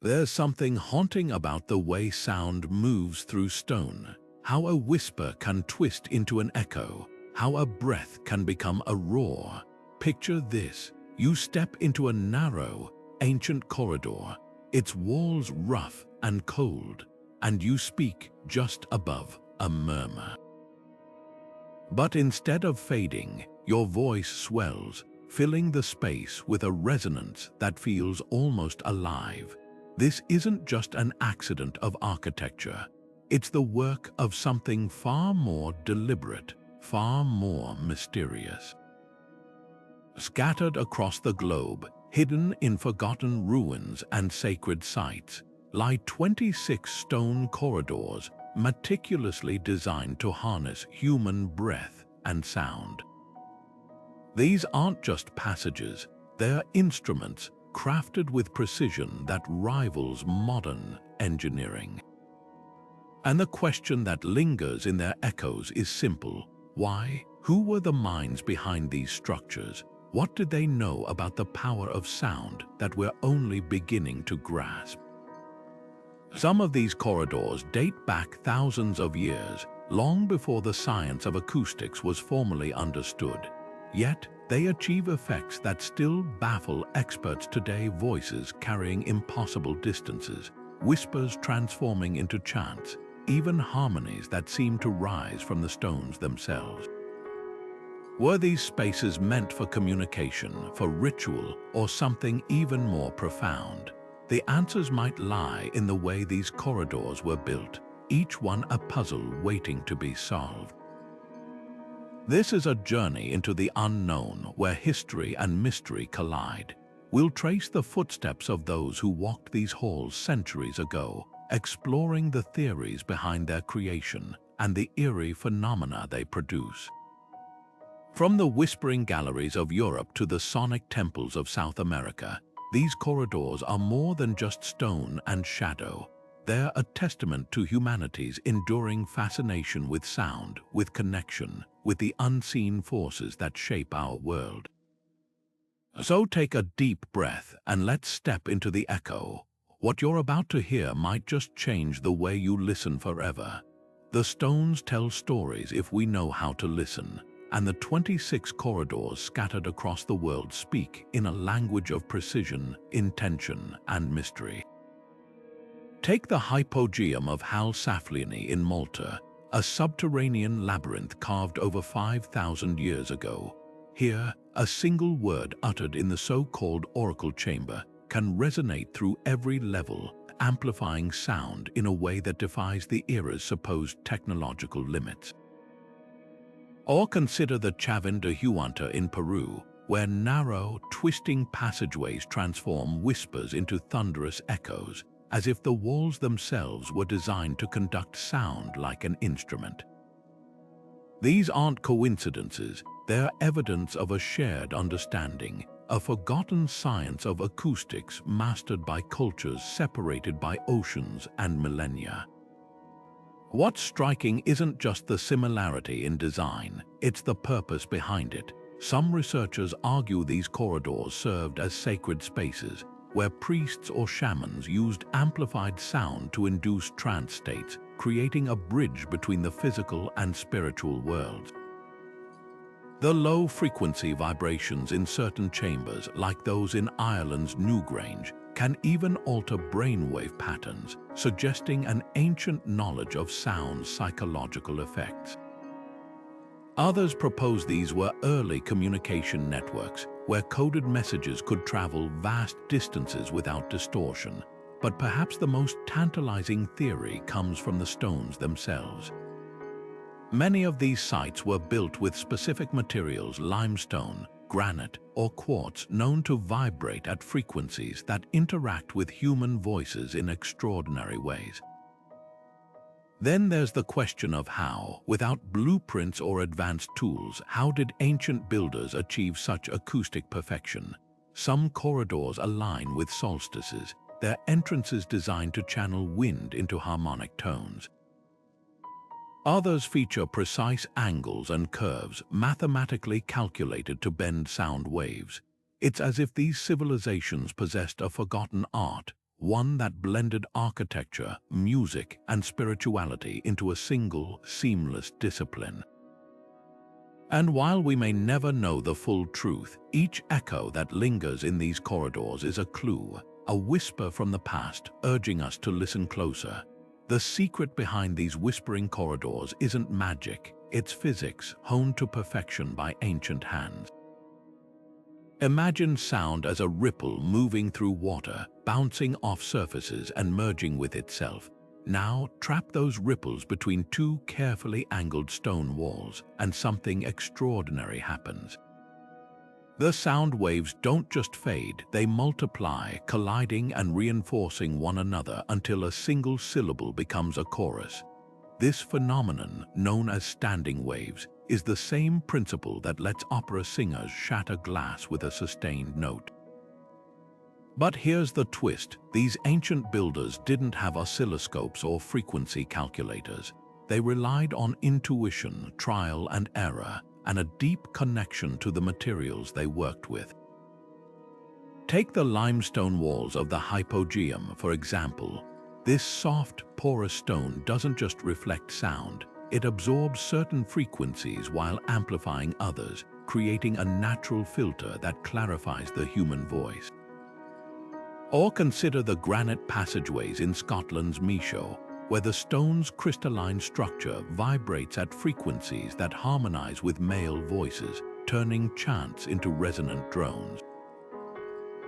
There's something haunting about the way sound moves through stone, how a whisper can twist into an echo, how a breath can become a roar. Picture this: you step into a narrow, ancient corridor, its walls rough and cold, and you speak just above a murmur. But instead of fading, your voice swells, filling the space with a resonance that feels almost alive. This isn't just an accident of architecture. It's the work of something far more deliberate, far more mysterious. Scattered across the globe, hidden in forgotten ruins and sacred sites, lie 26 stone corridors meticulously designed to harness human breath and sound. These aren't just passages, they're instruments crafted with precision that rivals modern engineering. And the question that lingers in their echoes is simple: why? Who were the minds behind these structures? What did they know about the power of sound that we're only beginning to grasp? Some of these corridors date back thousands of years, long before the science of acoustics was formally understood. Yet, they achieve effects that still baffle experts today: voices carrying impossible distances, whispers transforming into chants, even harmonies that seem to rise from the stones themselves. Were these spaces meant for communication, for ritual, or something even more profound? The answers might lie in the way these corridors were built, each one a puzzle waiting to be solved. This is a journey into the unknown, where history and mystery collide. We'll trace the footsteps of those who walked these halls centuries ago, exploring the theories behind their creation and the eerie phenomena they produce. From the whispering galleries of Europe to the sonic temples of South America, these corridors are more than just stone and shadow. They're a testament to humanity's enduring fascination with sound, with connection, with the unseen forces that shape our world. So take a deep breath and let's step into the echo. What you're about to hear might just change the way you listen forever. The stones tell stories if we know how to listen, and the 26 corridors scattered across the world speak in a language of precision, intention, and mystery. Take the hypogeum of Hal Saflieni in Malta, a subterranean labyrinth carved over 5,000 years ago. Here, a single word uttered in the so-called oracle chamber can resonate through every level, amplifying sound in a way that defies the era's supposed technological limits. Or consider the Chavin de Huanta in Peru, where narrow, twisting passageways transform whispers into thunderous echoes, as if the walls themselves were designed to conduct sound like an instrument. These aren't coincidences, they're evidence of a shared understanding, a forgotten science of acoustics mastered by cultures separated by oceans and millennia. What's striking isn't just the similarity in design, it's the purpose behind it. Some researchers argue these corridors served as sacred spaces, where priests or shamans used amplified sound to induce trance states, creating a bridge between the physical and spiritual worlds. The low-frequency vibrations in certain chambers, like those in Ireland's Newgrange, can even alter brainwave patterns, suggesting an ancient knowledge of sound's psychological effects. Others propose these were early communication networks, where coded messages could travel vast distances without distortion. But perhaps the most tantalizing theory comes from the stones themselves. Many of these sites were built with specific materials: limestone, granite, or quartz, known to vibrate at frequencies that interact with human voices in extraordinary ways. Then there's the question of how. Without blueprints or advanced tools, how did ancient builders achieve such acoustic perfection? Some corridors align with solstices, their entrances designed to channel wind into harmonic tones. Others feature precise angles and curves, mathematically calculated to bend sound waves. It's as if these civilizations possessed a forgotten art, one that blended architecture, music, and spirituality into a single, seamless discipline. And while we may never know the full truth, each echo that lingers in these corridors is a clue, a whisper from the past urging us to listen closer. The secret behind these whispering corridors isn't magic, it's physics honed to perfection by ancient hands. Imagine sound as a ripple moving through water, bouncing off surfaces and merging with itself. Now, trap those ripples between two carefully angled stone walls, and something extraordinary happens. The sound waves don't just fade, they multiply, colliding and reinforcing one another until a single syllable becomes a chorus. This phenomenon, known as standing waves, is the same principle that lets opera singers shatter glass with a sustained note. But here's the twist: these ancient builders didn't have oscilloscopes or frequency calculators. They relied on intuition, trial and error, and a deep connection to the materials they worked with. Take the limestone walls of the hypogeum, for example. This soft, porous stone doesn't just reflect sound, it absorbs certain frequencies while amplifying others, creating a natural filter that clarifies the human voice. Or consider the granite passageways in Scotland's Micho, where the stone's crystalline structure vibrates at frequencies that harmonize with male voices, turning chants into resonant drones.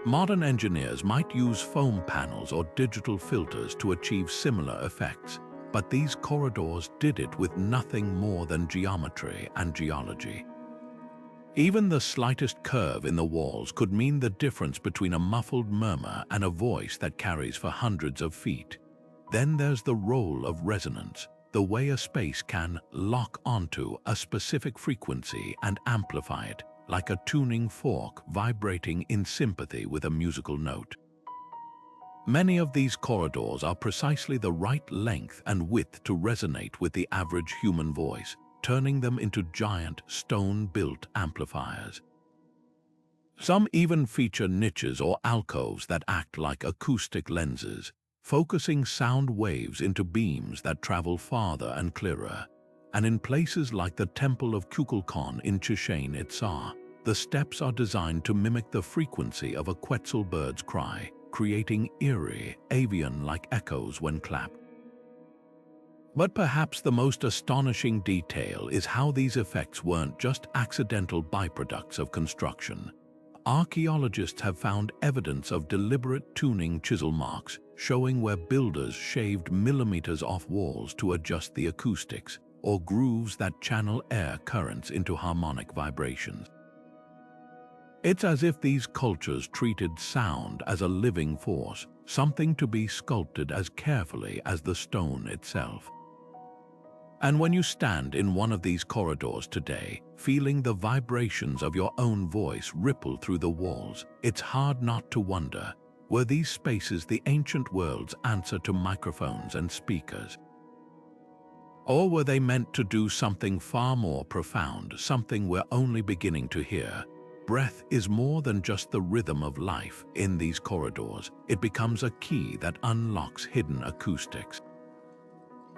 Modern engineers might use foam panels or digital filters to achieve similar effects, but these corridors did it with nothing more than geometry and geology. Even the slightest curve in the walls could mean the difference between a muffled murmur and a voice that carries for hundreds of feet. Then there's the role of resonance, the way a space can lock onto a specific frequency and amplify it, like a tuning fork vibrating in sympathy with a musical note. Many of these corridors are precisely the right length and width to resonate with the average human voice, turning them into giant, stone-built amplifiers. Some even feature niches or alcoves that act like acoustic lenses, focusing sound waves into beams that travel farther and clearer. And in places like the Temple of Kukulkan in Chichen Itza, the steps are designed to mimic the frequency of a quetzal bird's cry, creating eerie, avian-like echoes when clapped. But perhaps the most astonishing detail is how these effects weren't just accidental byproducts of construction. Archaeologists have found evidence of deliberate tuning chisel marks, showing where builders shaved millimeters off walls to adjust the acoustics, or grooves that channel air currents into harmonic vibrations. It's as if these cultures treated sound as a living force, something to be sculpted as carefully as the stone itself. And when you stand in one of these corridors today, feeling the vibrations of your own voice ripple through the walls, it's hard not to wonder, were these spaces the ancient world's answer to microphones and speakers? Or were they meant to do something far more profound, something we're only beginning to hear? Breath is more than just the rhythm of life in these corridors. It becomes a key that unlocks hidden acoustics.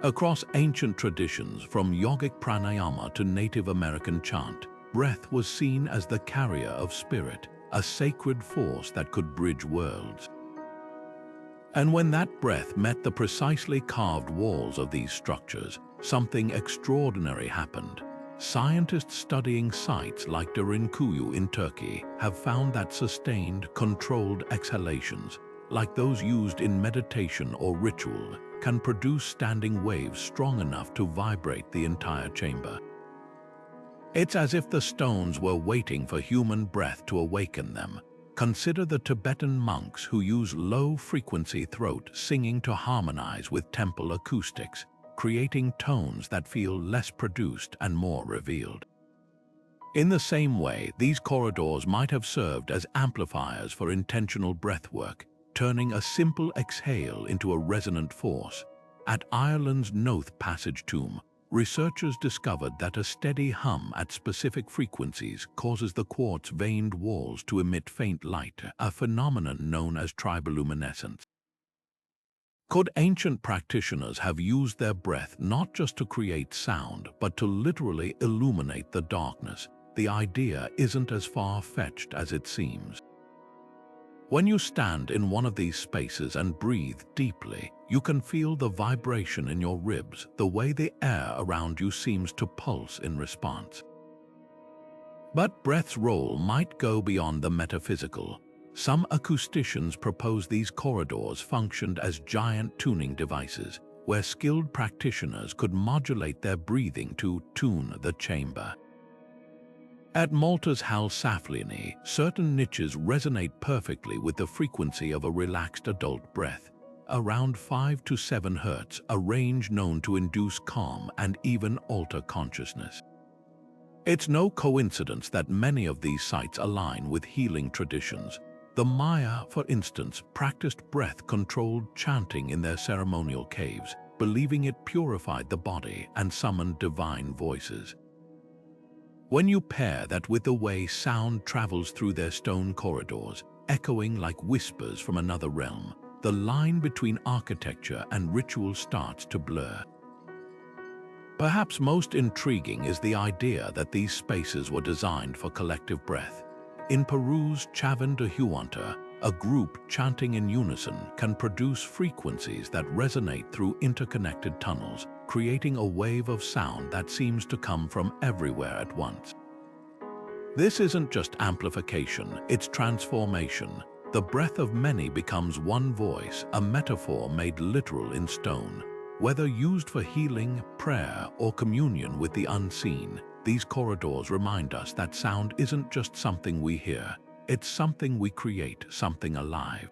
Across ancient traditions, from yogic pranayama to Native American chant, breath was seen as the carrier of spirit, a sacred force that could bridge worlds. And when that breath met the precisely carved walls of these structures, something extraordinary happened. Scientists studying sites like Derinkuyu in Turkey have found that sustained, controlled exhalations, like those used in meditation or ritual, can produce standing waves strong enough to vibrate the entire chamber. It's as if the stones were waiting for human breath to awaken them. Consider the Tibetan monks who use low-frequency throat singing to harmonize with temple acoustics, creating tones that feel less produced and more revealed. In the same way, these corridors might have served as amplifiers for intentional breathwork, turning a simple exhale into a resonant force. At Ireland's Noath Passage tomb, researchers discovered that a steady hum at specific frequencies causes the quartz-veined walls to emit faint light, a phenomenon known as triboluminescence. Could ancient practitioners have used their breath not just to create sound, but to literally illuminate the darkness? The idea isn't as far-fetched as it seems. When you stand in one of these spaces and breathe deeply, you can feel the vibration in your ribs, the way the air around you seems to pulse in response. But breath's role might go beyond the metaphysical. Some acousticians propose these corridors functioned as giant tuning devices, where skilled practitioners could modulate their breathing to tune the chamber. At Malta's Hal Saflieni, certain niches resonate perfectly with the frequency of a relaxed adult breath, around 5 to 7 Hz, a range known to induce calm and even alter consciousness. It's no coincidence that many of these sites align with healing traditions. The Maya, for instance, practiced breath-controlled chanting in their ceremonial caves, believing it purified the body and summoned divine voices. When you pair that with the way sound travels through their stone corridors, echoing like whispers from another realm, the line between architecture and ritual starts to blur. Perhaps most intriguing is the idea that these spaces were designed for collective breath. In Peru's Chavín de Huántar, a group chanting in unison can produce frequencies that resonate through interconnected tunnels, creating a wave of sound that seems to come from everywhere at once. This isn't just amplification, it's transformation. The breath of many becomes one voice, a metaphor made literal in stone. Whether used for healing, prayer, or communion with the unseen, these corridors remind us that sound isn't just something we hear, it's something we create, something alive.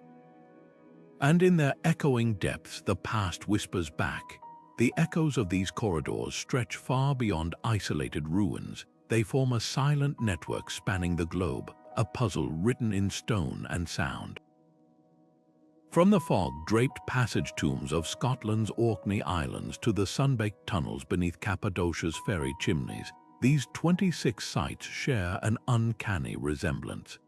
And in their echoing depths, the past whispers back. The echoes of these corridors stretch far beyond isolated ruins. They form a silent network spanning the globe, a puzzle written in stone and sound. From the fog-draped passage tombs of Scotland's Orkney Islands to the sun-baked tunnels beneath Cappadocia's fairy chimneys, these 26 sites share an uncanny resemblance.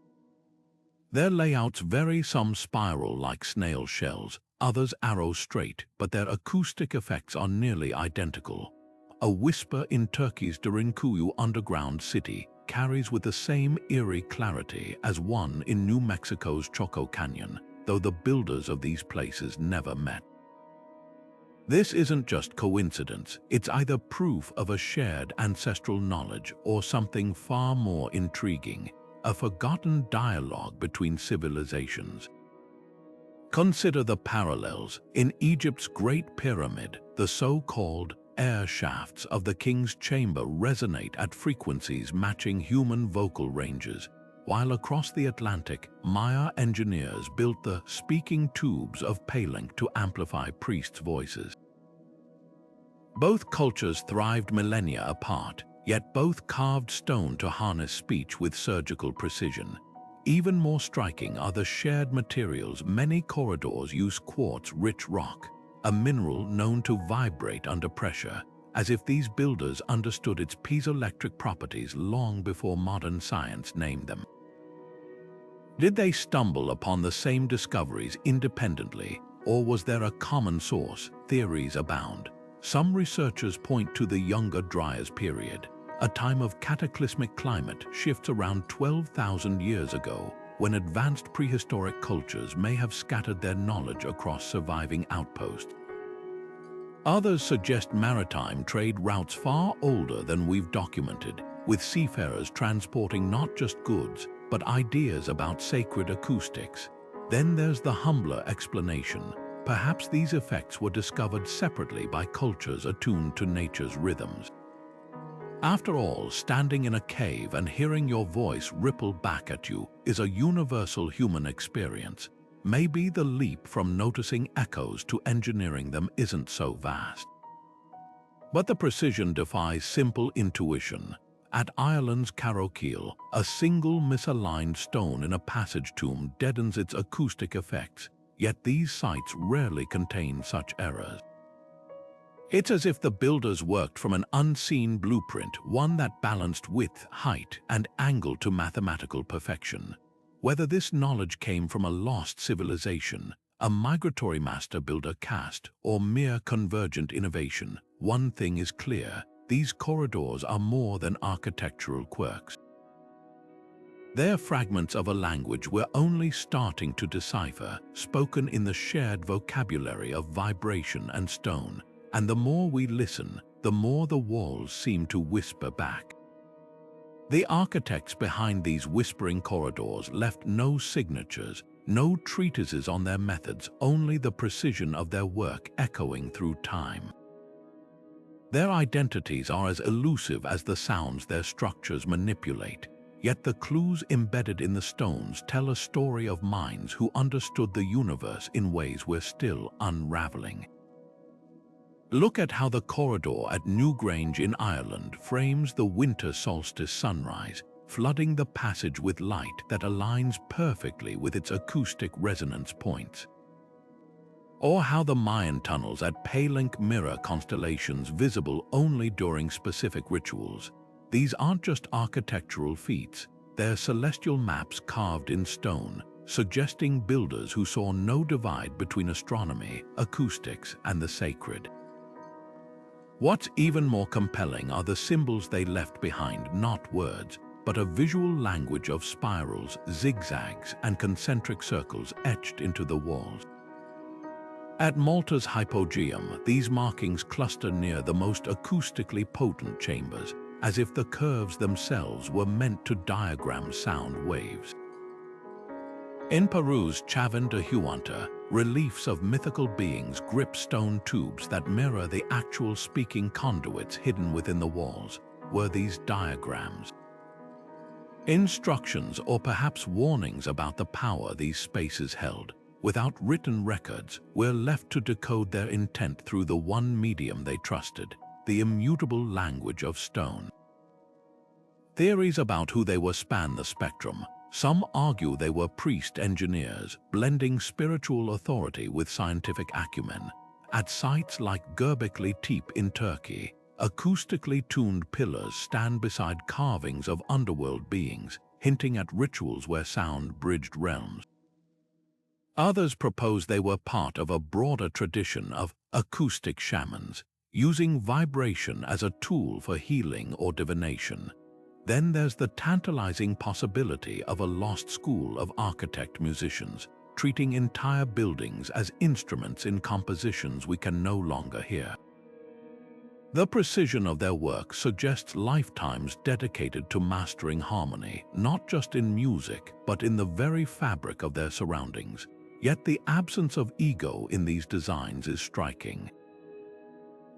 Their layouts vary, some spiral like snail shells, others arrow straight, but their acoustic effects are nearly identical. A whisper in Turkey's Derinkuyu underground city carries with the same eerie clarity as one in New Mexico's Choco Canyon, though the builders of these places never met. This isn't just coincidence, it's either proof of a shared ancestral knowledge or something far more intriguing, a forgotten dialogue between civilizations. Consider the parallels. In Egypt's Great Pyramid, the so-called air shafts of the king's chamber resonate at frequencies matching human vocal ranges, while across the Atlantic, Maya engineers built the speaking tubes of Palenque to amplify priests' voices. Both cultures thrived millennia apart, yet both carved stone to harness speech with surgical precision. Even more striking are the shared materials. Many corridors use quartz-rich rock, a mineral known to vibrate under pressure, as if these builders understood its piezoelectric properties long before modern science named them. Did they stumble upon the same discoveries independently, or was there a common source? Theories abound. Some researchers point to the Younger Dryas period, a time of cataclysmic climate shifts around 12,000 years ago, when advanced prehistoric cultures may have scattered their knowledge across surviving outposts. Others suggest maritime trade routes far older than we've documented, with seafarers transporting not just goods, but ideas about sacred acoustics. Then there's the humbler explanation. Perhaps these effects were discovered separately by cultures attuned to nature's rhythms. After all, standing in a cave and hearing your voice ripple back at you is a universal human experience. Maybe the leap from noticing echoes to engineering them isn't so vast. But the precision defies simple intuition. At Ireland's Carrowkeel, a single misaligned stone in a passage tomb deadens its acoustic effects, yet these sites rarely contain such errors. It's as if the builders worked from an unseen blueprint, one that balanced width, height, and angle to mathematical perfection. Whether this knowledge came from a lost civilization, a migratory master-builder caste, or mere convergent innovation, one thing is clear: these corridors are more than architectural quirks. They're fragments of a language we're only starting to decipher, spoken in the shared vocabulary of vibration and stone. And the more we listen, the more the walls seem to whisper back. The architects behind these whispering corridors left no signatures, no treatises on their methods, only the precision of their work echoing through time. Their identities are as elusive as the sounds their structures manipulate, yet the clues embedded in the stones tell a story of minds who understood the universe in ways we're still unraveling. Look at how the corridor at Newgrange in Ireland frames the winter solstice sunrise, flooding the passage with light that aligns perfectly with its acoustic resonance points. Or how the Mayan tunnels at Palenque mirror constellations visible only during specific rituals. These aren't just architectural feats, they're celestial maps carved in stone, suggesting builders who saw no divide between astronomy, acoustics, and the sacred. What's even more compelling are the symbols they left behind, not words, but a visual language of spirals, zigzags, and concentric circles etched into the walls. At Malta's hypogeum, these markings cluster near the most acoustically potent chambers, as if the curves themselves were meant to diagram sound waves. In Peru's Chavín de Huanta, reliefs of mythical beings grip stone tubes that mirror the actual speaking conduits hidden within the walls. Were these diagrams instructions or perhaps warnings about the power these spaces held? Without written records, we're left to decode their intent through the one medium they trusted, the immutable language of stone. Theories about who they were span the spectrum. Some argue they were priest-engineers, blending spiritual authority with scientific acumen. At sites like Göbekli Tepe in Turkey, acoustically tuned pillars stand beside carvings of underworld beings, hinting at rituals where sound bridged realms. Others propose they were part of a broader tradition of acoustic shamans, using vibration as a tool for healing or divination. Then there's the tantalizing possibility of a lost school of architect-musicians, treating entire buildings as instruments in compositions we can no longer hear. The precision of their work suggests lifetimes dedicated to mastering harmony, not just in music, but in the very fabric of their surroundings. Yet the absence of ego in these designs is striking.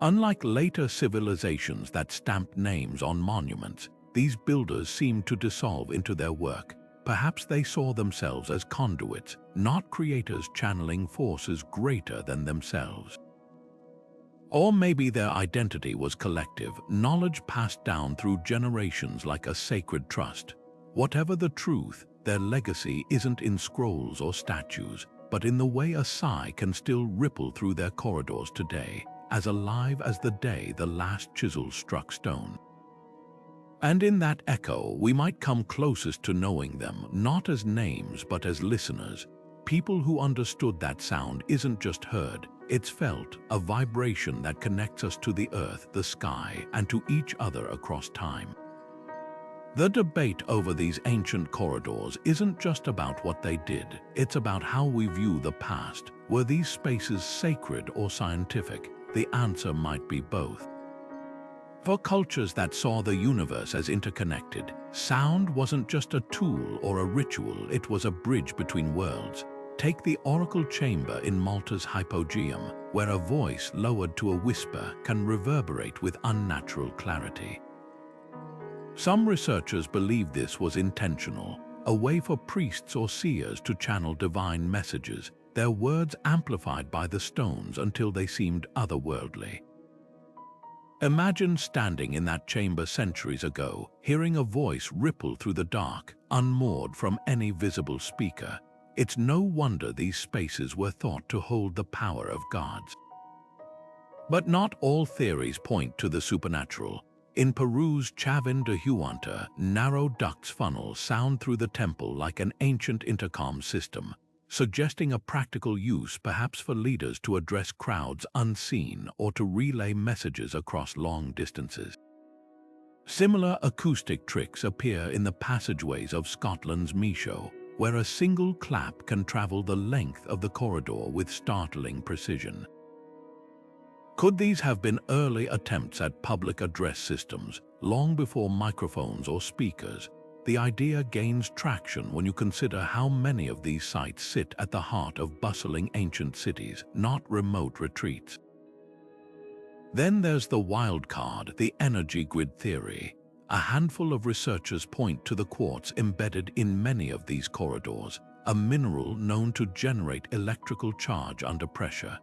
Unlike later civilizations that stamped names on monuments, these builders seemed to dissolve into their work. Perhaps they saw themselves as conduits, not creators channeling forces greater than themselves. Or maybe their identity was collective, knowledge passed down through generations like a sacred trust. Whatever the truth, their legacy isn't in scrolls or statues, but in the way a sigh can still ripple through their corridors today, as alive as the day the last chisel struck stone. And in that echo, we might come closest to knowing them, not as names but as listeners, people who understood that sound isn't just heard, it's felt, a vibration that connects us to the earth, the sky, and to each other across time. The debate over these ancient corridors isn't just about what they did, it's about how we view the past. Were these spaces sacred or scientific? The answer might be both. For cultures that saw the universe as interconnected, sound wasn't just a tool or a ritual, it was a bridge between worlds. Take the oracle chamber in Malta's hypogeum, where a voice lowered to a whisper can reverberate with unnatural clarity. Some researchers believe this was intentional, a way for priests or seers to channel divine messages, their words amplified by the stones until they seemed otherworldly. Imagine standing in that chamber centuries ago, hearing a voice ripple through the dark, unmoored from any visible speaker. It's no wonder these spaces were thought to hold the power of gods. But not all theories point to the supernatural. In Peru's Chavín de Huanta, narrow ducts funnel sound through the temple like an ancient intercom system. suggesting a practical use perhaps for leaders to address crowds unseen or to relay messages across long distances. Similar acoustic tricks appear in the passageways of Scotland's Micho, where a single clap can travel the length of the corridor with startling precision. Could these have been early attempts at public address systems, long before microphones or speakers? The idea gains traction when you consider how many of these sites sit at the heart of bustling ancient cities, not remote retreats. Then there's the wild card, the energy grid theory. A handful of researchers point to the quartz embedded in many of these corridors, a mineral known to generate electrical charge under pressure.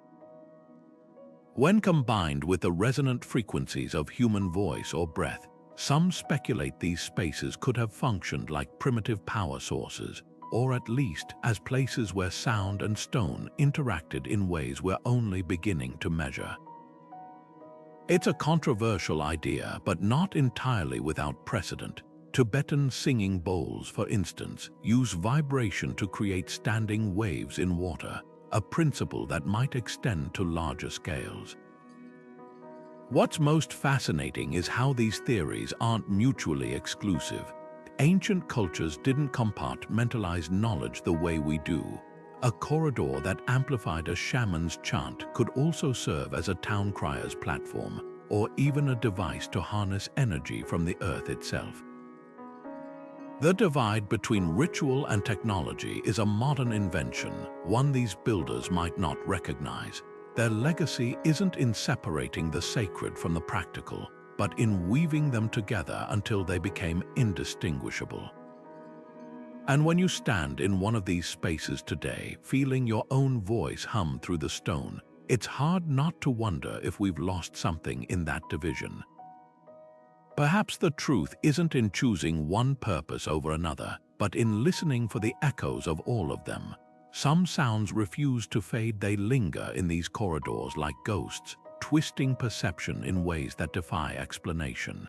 When combined with the resonant frequencies of human voice or breath, some speculate these spaces could have functioned like primitive power sources, or at least as places where sound and stone interacted in ways we're only beginning to measure. It's a controversial idea, but not entirely without precedent. Tibetan singing bowls, for instance, use vibration to create standing waves in water, a principle that might extend to larger scales. What's most fascinating is how these theories aren't mutually exclusive. Ancient cultures didn't compartmentalize knowledge the way we do. A corridor that amplified a shaman's chant could also serve as a town crier's platform, or even a device to harness energy from the earth itself. The divide between ritual and technology is a modern invention, one these builders might not recognize. Their legacy isn't in separating the sacred from the practical, but in weaving them together until they became indistinguishable. And when you stand in one of these spaces today, feeling your own voice hum through the stone, it's hard not to wonder if we've lost something in that division. Perhaps the truth isn't in choosing one purpose over another, but in listening for the echoes of all of them. Some sounds refuse to fade, they linger in these corridors like ghosts, twisting perception in ways that defy explanation.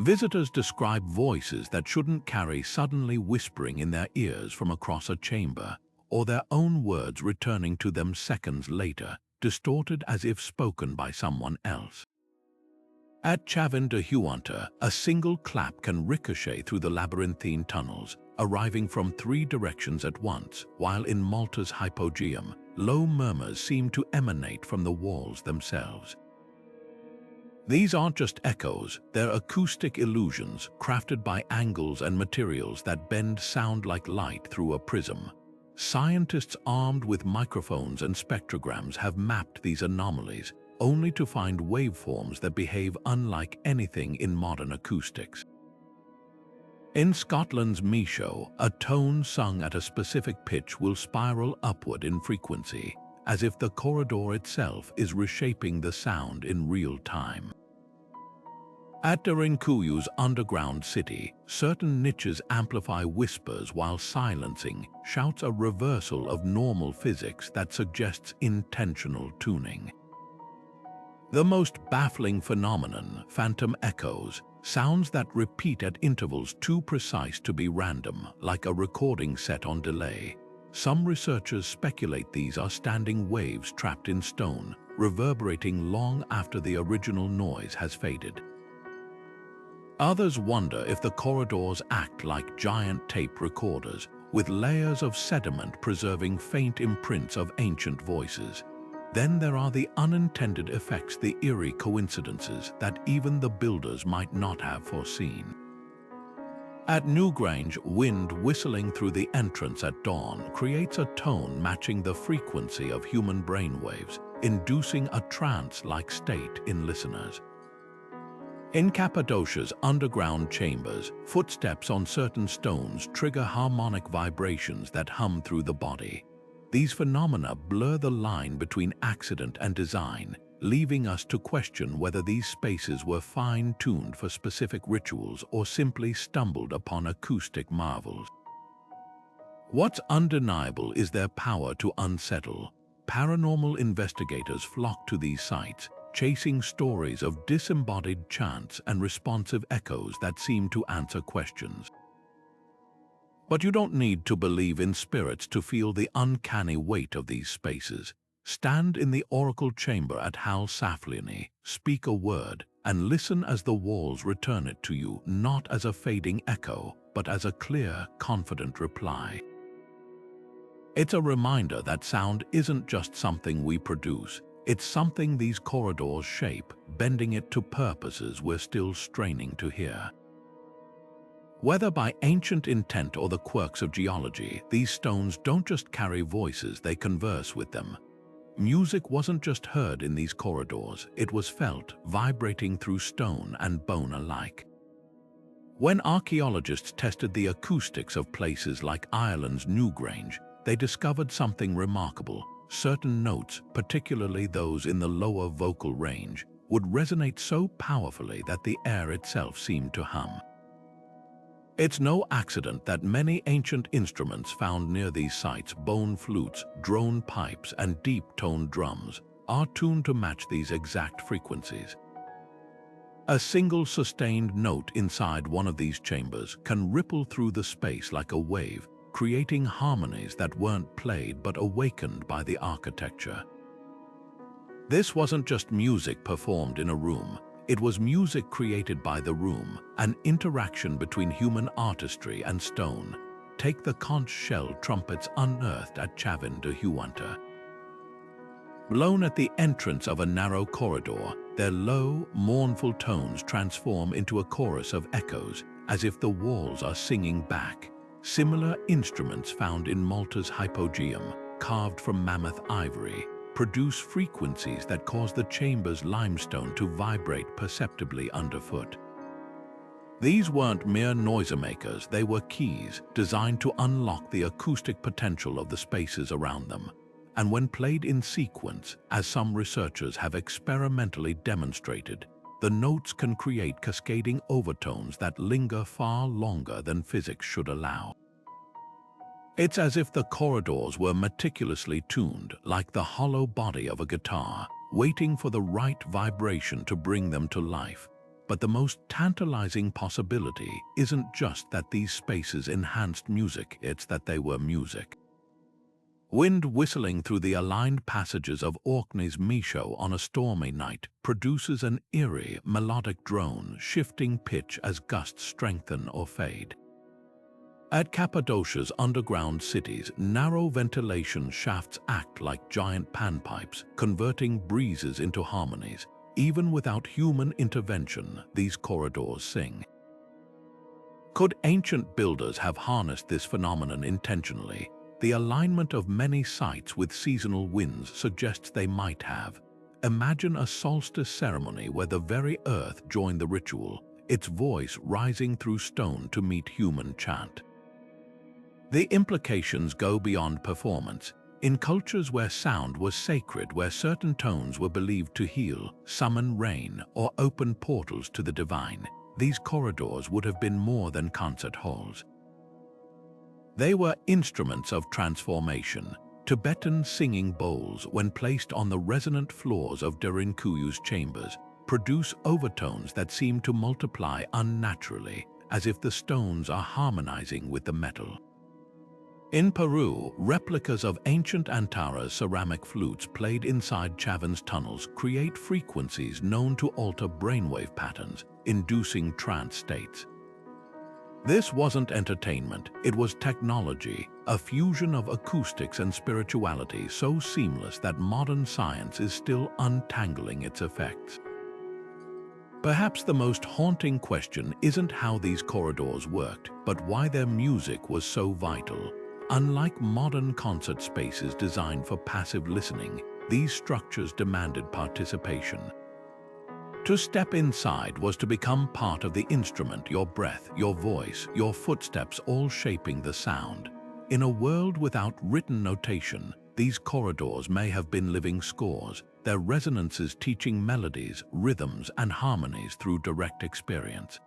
Visitors describe voices that shouldn't carry suddenly whispering in their ears from across a chamber, or their own words returning to them seconds later, distorted as if spoken by someone else. At Chavin de Huanta, a single clap can ricochet through the labyrinthine tunnels, arriving from 3 directions at once, while in Malta's hypogeum, low murmurs seem to emanate from the walls themselves. These aren't just echoes, they're acoustic illusions crafted by angles and materials that bend sound like light through a prism. Scientists armed with microphones and spectrograms have mapped these anomalies, only to find waveforms that behave unlike anything in modern acoustics. In Scotland's Micho, a tone sung at a specific pitch will spiral upward in frequency, as if the corridor itself is reshaping the sound in real time. At Dirinkuyu's underground city, certain niches amplify whispers while silencing shouts, a reversal of normal physics that suggests intentional tuning. The most baffling phenomenon, phantom echoes, sounds that repeat at intervals too precise to be random, like a recording set on delay. Some researchers speculate these are standing waves trapped in stone, reverberating long after the original noise has faded. Others wonder if the corridors act like giant tape recorders, with layers of sediment preserving faint imprints of ancient voices. Then there are the unintended effects, the eerie coincidences that even the builders might not have foreseen. At Newgrange, wind whistling through the entrance at dawn creates a tone matching the frequency of human brainwaves, inducing a trance-like state in listeners. In Cappadocia's underground chambers, footsteps on certain stones trigger harmonic vibrations that hum through the body. These phenomena blur the line between accident and design, leaving us to question whether these spaces were fine-tuned for specific rituals or simply stumbled upon acoustic marvels. What's undeniable is their power to unsettle. Paranormal investigators flock to these sites, chasing stories of disembodied chants and responsive echoes that seem to answer questions. But you don't need to believe in spirits to feel the uncanny weight of these spaces. Stand in the oracle chamber at Hal Saflieni, speak a word, and listen as the walls return it to you, not as a fading echo, but as a clear, confident reply. It's a reminder that sound isn't just something we produce, it's something these corridors shape, bending it to purposes we're still straining to hear. Whether by ancient intent or the quirks of geology, these stones don't just carry voices, they converse with them. Music wasn't just heard in these corridors, it was felt, vibrating through stone and bone alike. When archaeologists tested the acoustics of places like Ireland's Newgrange, they discovered something remarkable. Certain notes, particularly those in the lower vocal range, would resonate so powerfully that the air itself seemed to hum. It's no accident that many ancient instruments found near these sites, bone flutes, drone pipes, and deep-toned drums, are tuned to match these exact frequencies. A single sustained note inside one of these chambers can ripple through the space like a wave, creating harmonies that weren't played but awakened by the architecture. This wasn't just music performed in a room. It was music created by the room, an interaction between human artistry and stone. Take the conch shell trumpets unearthed at Chavin de Huanta. Blown at the entrance of a narrow corridor, their low, mournful tones transform into a chorus of echoes, as if the walls are singing back. Similar instruments found in Malta's hypogeum, carved from mammoth ivory, produce frequencies that cause the chamber's limestone to vibrate perceptibly underfoot. These weren't mere noisemakers, they were keys designed to unlock the acoustic potential of the spaces around them. And when played in sequence, as some researchers have experimentally demonstrated, the notes can create cascading overtones that linger far longer than physics should allow. It's as if the corridors were meticulously tuned, like the hollow body of a guitar, waiting for the right vibration to bring them to life. But the most tantalizing possibility isn't just that these spaces enhanced music, it's that they were music. Wind whistling through the aligned passages of Orkney's Micho on a stormy night produces an eerie, melodic drone, shifting pitch as gusts strengthen or fade. At Cappadocia's underground cities, narrow ventilation shafts act like giant panpipes, converting breezes into harmonies. Even without human intervention, these corridors sing. Could ancient builders have harnessed this phenomenon intentionally? The alignment of many sites with seasonal winds suggests they might have. Imagine a solstice ceremony where the very earth joined the ritual, its voice rising through stone to meet human chant. The implications go beyond performance. In cultures where sound was sacred, where certain tones were believed to heal, summon rain, or open portals to the divine, these corridors would have been more than concert halls. They were instruments of transformation. Tibetan singing bowls, when placed on the resonant floors of Derinkuyu's chambers, produce overtones that seem to multiply unnaturally, as if the stones are harmonizing with the metal. In Peru, replicas of ancient Antara's ceramic flutes played inside Chavin's tunnels create frequencies known to alter brainwave patterns, inducing trance states. This wasn't entertainment, it was technology, a fusion of acoustics and spirituality so seamless that modern science is still untangling its effects. Perhaps the most haunting question isn't how these corridors worked, but why their music was so vital. Unlike modern concert spaces designed for passive listening, these structures demanded participation. To step inside was to become part of the instrument, your breath, your voice, your footsteps all shaping the sound. In a world without written notation, these corridors may have been living scores, their resonances teaching melodies, rhythms, and harmonies through direct experience.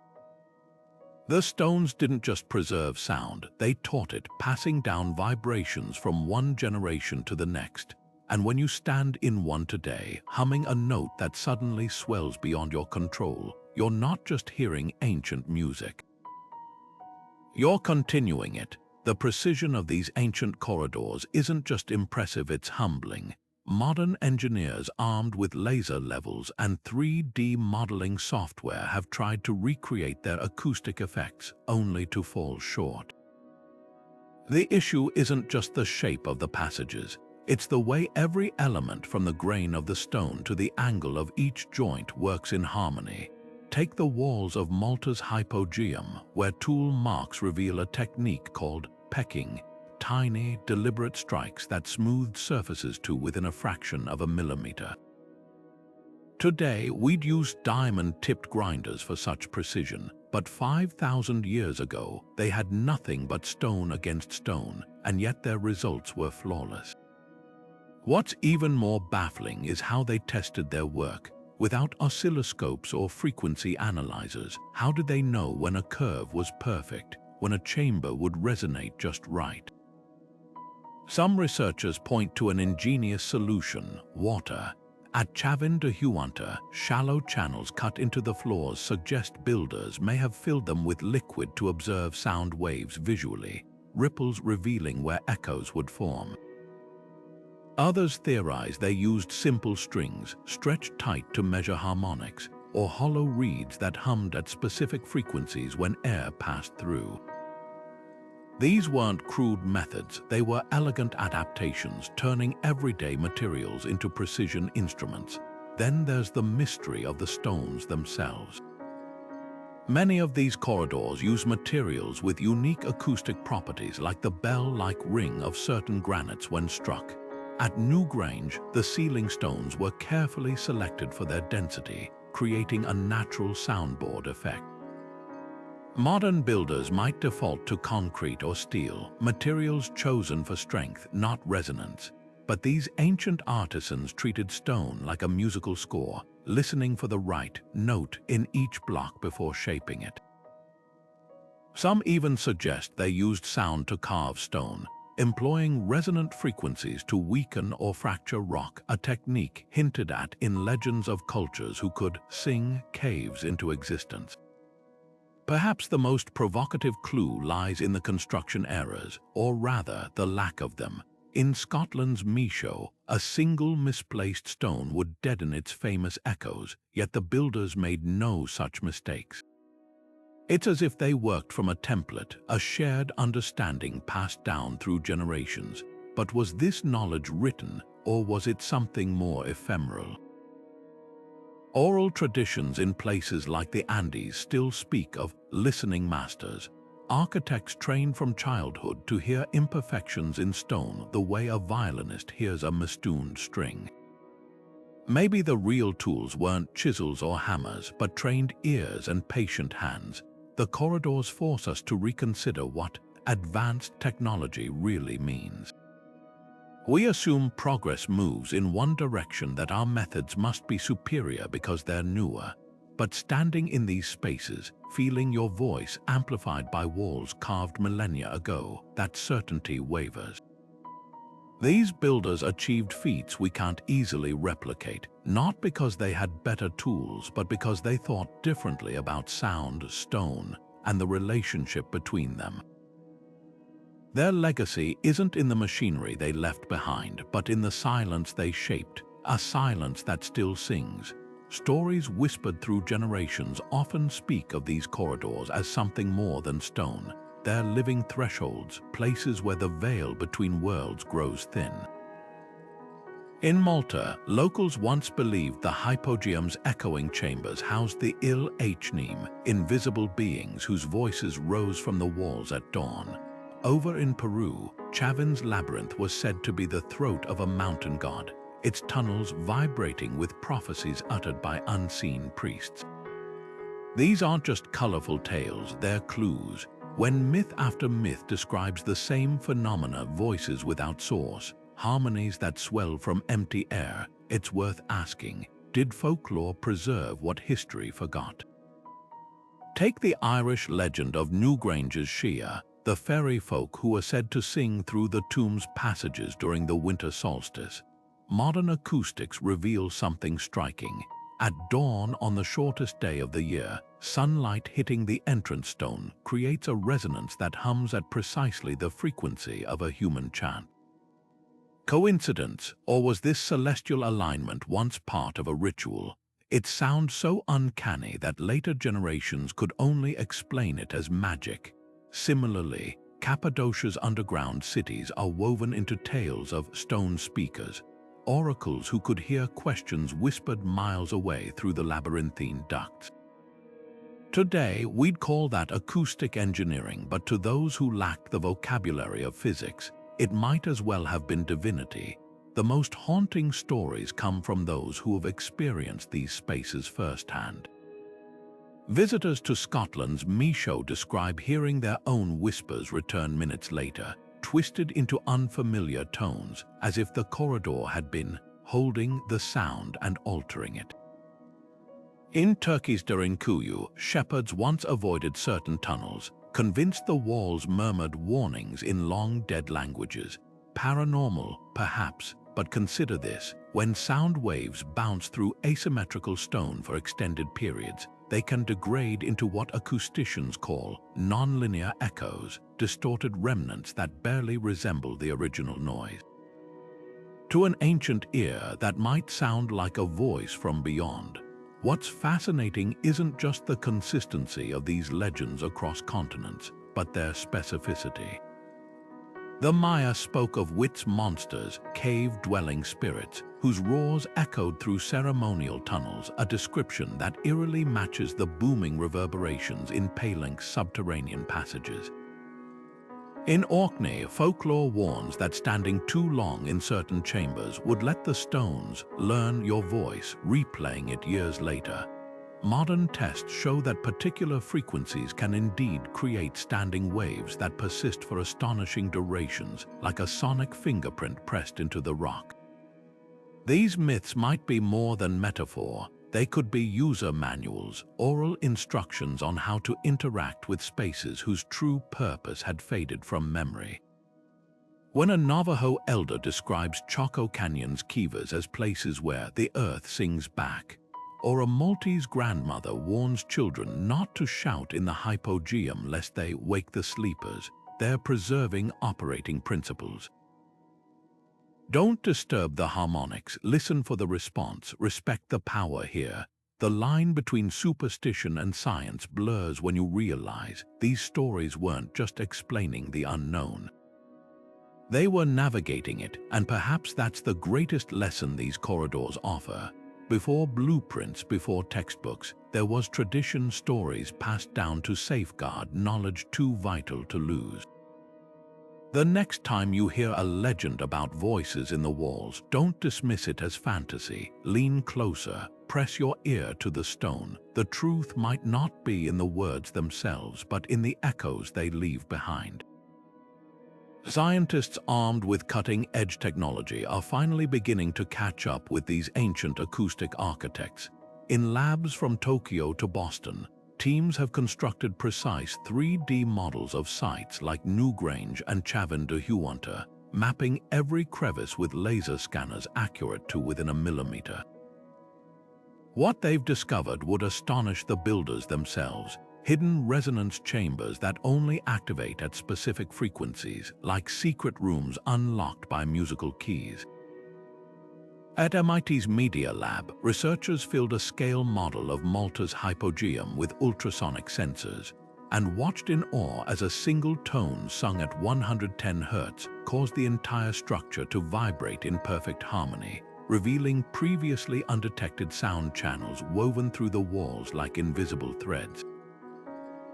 The stones didn't just preserve sound, they taught it, passing down vibrations from one generation to the next. And when you stand in one today, humming a note that suddenly swells beyond your control, you're not just hearing ancient music. You're continuing it. The precision of these ancient corridors isn't just impressive, it's humbling. Modern engineers armed with laser levels and 3D modeling software have tried to recreate their acoustic effects, only to fall short. The issue isn't just the shape of the passages, it's the way every element from the grain of the stone to the angle of each joint works in harmony. Take the walls of Malta's hypogeum, where tool marks reveal a technique called pecking, tiny, deliberate strikes that smooth surfaces to within a fraction of a millimeter. Today, we'd use diamond-tipped grinders for such precision, but 5,000 years ago, they had nothing but stone against stone, and yet their results were flawless. What's even more baffling is how they tested their work. Without oscilloscopes or frequency analyzers, how did they know when a curve was perfect, when a chamber would resonate just right? Some researchers point to an ingenious solution: water. At Chavin de Huanta, shallow channels cut into the floors suggest builders may have filled them with liquid to observe sound waves visually, ripples revealing where echoes would form. Others theorize they used simple strings, stretched tight to measure harmonics, or hollow reeds that hummed at specific frequencies when air passed through. These weren't crude methods, they were elegant adaptations, turning everyday materials into precision instruments. Then there's the mystery of the stones themselves. Many of these corridors use materials with unique acoustic properties, like the bell-like ring of certain granites when struck. At Newgrange, the ceiling stones were carefully selected for their density, creating a natural soundboard effect. Modern builders might default to concrete or steel, materials chosen for strength, not resonance. But these ancient artisans treated stone like a musical score, listening for the right note in each block before shaping it. Some even suggest they used sound to carve stone, employing resonant frequencies to weaken or fracture rock, a technique hinted at in legends of cultures who could sing caves into existence. Perhaps the most provocative clue lies in the construction errors, or rather the lack of them. In Scotland's Measho, a single misplaced stone would deaden its famous echoes, yet the builders made no such mistakes. It's as if they worked from a template, a shared understanding passed down through generations. But was this knowledge written, or was it something more ephemeral? Oral traditions in places like the Andes still speak of listening masters, architects trained from childhood to hear imperfections in stone the way a violinist hears a mistuned string. Maybe the real tools weren't chisels or hammers, but trained ears and patient hands. The corridors force us to reconsider what advanced technology really means. We assume progress moves in one direction, that our methods must be superior because they're newer. But standing in these spaces, feeling your voice amplified by walls carved millennia ago, that certainty wavers. These builders achieved feats we can't easily replicate, not because they had better tools, but because they thought differently about sound, stone, and the relationship between them. Their legacy isn't in the machinery they left behind, but in the silence they shaped, a silence that still sings. Stories whispered through generations often speak of these corridors as something more than stone. They're living thresholds, places where the veil between worlds grows thin. In Malta, locals once believed the hypogeum's echoing chambers housed the Il-Hnim, invisible beings whose voices rose from the walls at dawn. Over in Peru, Chavin's labyrinth was said to be the throat of a mountain god, its tunnels vibrating with prophecies uttered by unseen priests. These aren't just colorful tales, they're clues. When myth after myth describes the same phenomena, voices without source, harmonies that swell from empty air, it's worth asking, did folklore preserve what history forgot? Take the Irish legend of Newgrange's Shea, the fairy folk who are said to sing through the tomb's passages during the winter solstice. Modern acoustics reveal something striking. At dawn on the shortest day of the year, sunlight hitting the entrance stone creates a resonance that hums at precisely the frequency of a human chant. Coincidence, or was this celestial alignment once part of a ritual? It sounds so uncanny that later generations could only explain it as magic. Similarly, Cappadocia's underground cities are woven into tales of stone speakers, oracles who could hear questions whispered miles away through the labyrinthine ducts. Today, we'd call that acoustic engineering, but to those who lacked the vocabulary of physics, it might as well have been divinity. The most haunting stories come from those who have experienced these spaces firsthand. Visitors to Scotland's Micho describe hearing their own whispers return minutes later, twisted into unfamiliar tones, as if the corridor had been holding the sound and altering it. In Turkey's Derinkuyu, shepherds once avoided certain tunnels, convinced the walls murmured warnings in long-dead languages. Paranormal, perhaps, but consider this: when sound waves bounce through asymmetrical stone for extended periods, they can degrade into what acousticians call nonlinear echoes, distorted remnants that barely resemble the original noise. To an ancient ear, that might sound like a voice from beyond. What's fascinating isn't just the consistency of these legends across continents, but their specificity. The Maya spoke of Wit's monsters, cave-dwelling spirits, whose roars echoed through ceremonial tunnels, a description that eerily matches the booming reverberations in Palink's subterranean passages. In Orkney, folklore warns that standing too long in certain chambers would let the stones learn your voice, replaying it years later. Modern tests show that particular frequencies can indeed create standing waves that persist for astonishing durations, like a sonic fingerprint pressed into the rock. These myths might be more than metaphor. They could be user manuals, oral instructions on how to interact with spaces whose true purpose had faded from memory. When a Navajo elder describes Choco Canyon's kivas as places where the earth sings back, or a Maltese grandmother warns children not to shout in the hypogeum lest they wake the sleepers, they're preserving operating principles. Don't disturb the harmonics, listen for the response, respect the power here. The line between superstition and science blurs when you realize these stories weren't just explaining the unknown. They were navigating it, and perhaps that's the greatest lesson these corridors offer. Before blueprints, before textbooks, there was tradition, stories passed down to safeguard knowledge too vital to lose. The next time you hear a legend about voices in the walls, don't dismiss it as fantasy. Lean closer, press your ear to the stone. The truth might not be in the words themselves, but in the echoes they leave behind. Scientists armed with cutting-edge technology are finally beginning to catch up with these ancient acoustic architects. In labs from Tokyo to Boston, teams have constructed precise 3D models of sites like Newgrange and Chavin de Huanta, mapping every crevice with laser scanners accurate to within a millimeter. What they've discovered would astonish the builders themselves: hidden resonance chambers that only activate at specific frequencies, like secret rooms unlocked by musical keys. At MIT's Media Lab, researchers filled a scale model of Malta's hypogeum with ultrasonic sensors and watched in awe as a single tone sung at 110 Hz caused the entire structure to vibrate in perfect harmony, revealing previously undetected sound channels woven through the walls like invisible threads.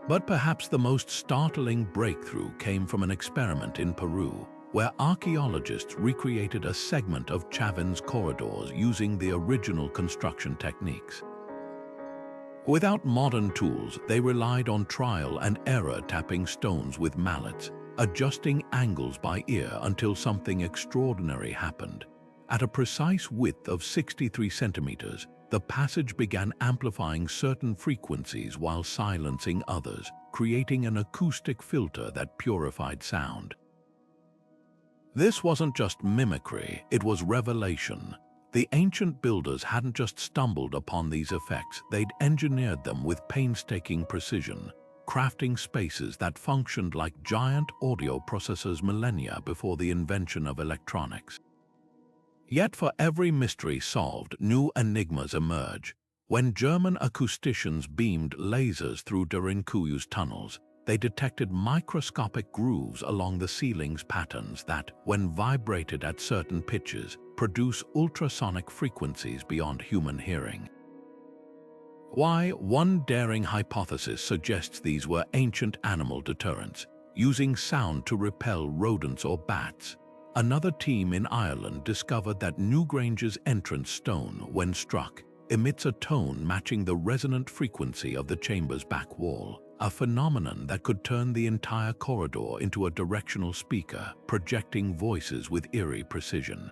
But perhaps the most startling breakthrough came from an experiment in Peru, where archaeologists recreated a segment of Chavin's corridors using the original construction techniques. Without modern tools, they relied on trial and error, tapping stones with mallets, adjusting angles by ear until something extraordinary happened. At a precise width of 63 centimeters, the passage began amplifying certain frequencies while silencing others, creating an acoustic filter that purified sound. This wasn't just mimicry, it was revelation. The ancient builders hadn't just stumbled upon these effects, they'd engineered them with painstaking precision, crafting spaces that functioned like giant audio processors millennia before the invention of electronics. Yet for every mystery solved, new enigmas emerge. When German acousticians beamed lasers through Durinkuyu's tunnels, they detected microscopic grooves along the ceiling's patterns that, when vibrated at certain pitches, produce ultrasonic frequencies beyond human hearing. Why? One daring hypothesis suggests these were ancient animal deterrents, using sound to repel rodents or bats. Another team in Ireland discovered that Newgrange's entrance stone, when struck, emits a tone matching the resonant frequency of the chamber's back wall, a phenomenon that could turn the entire corridor into a directional speaker, projecting voices with eerie precision.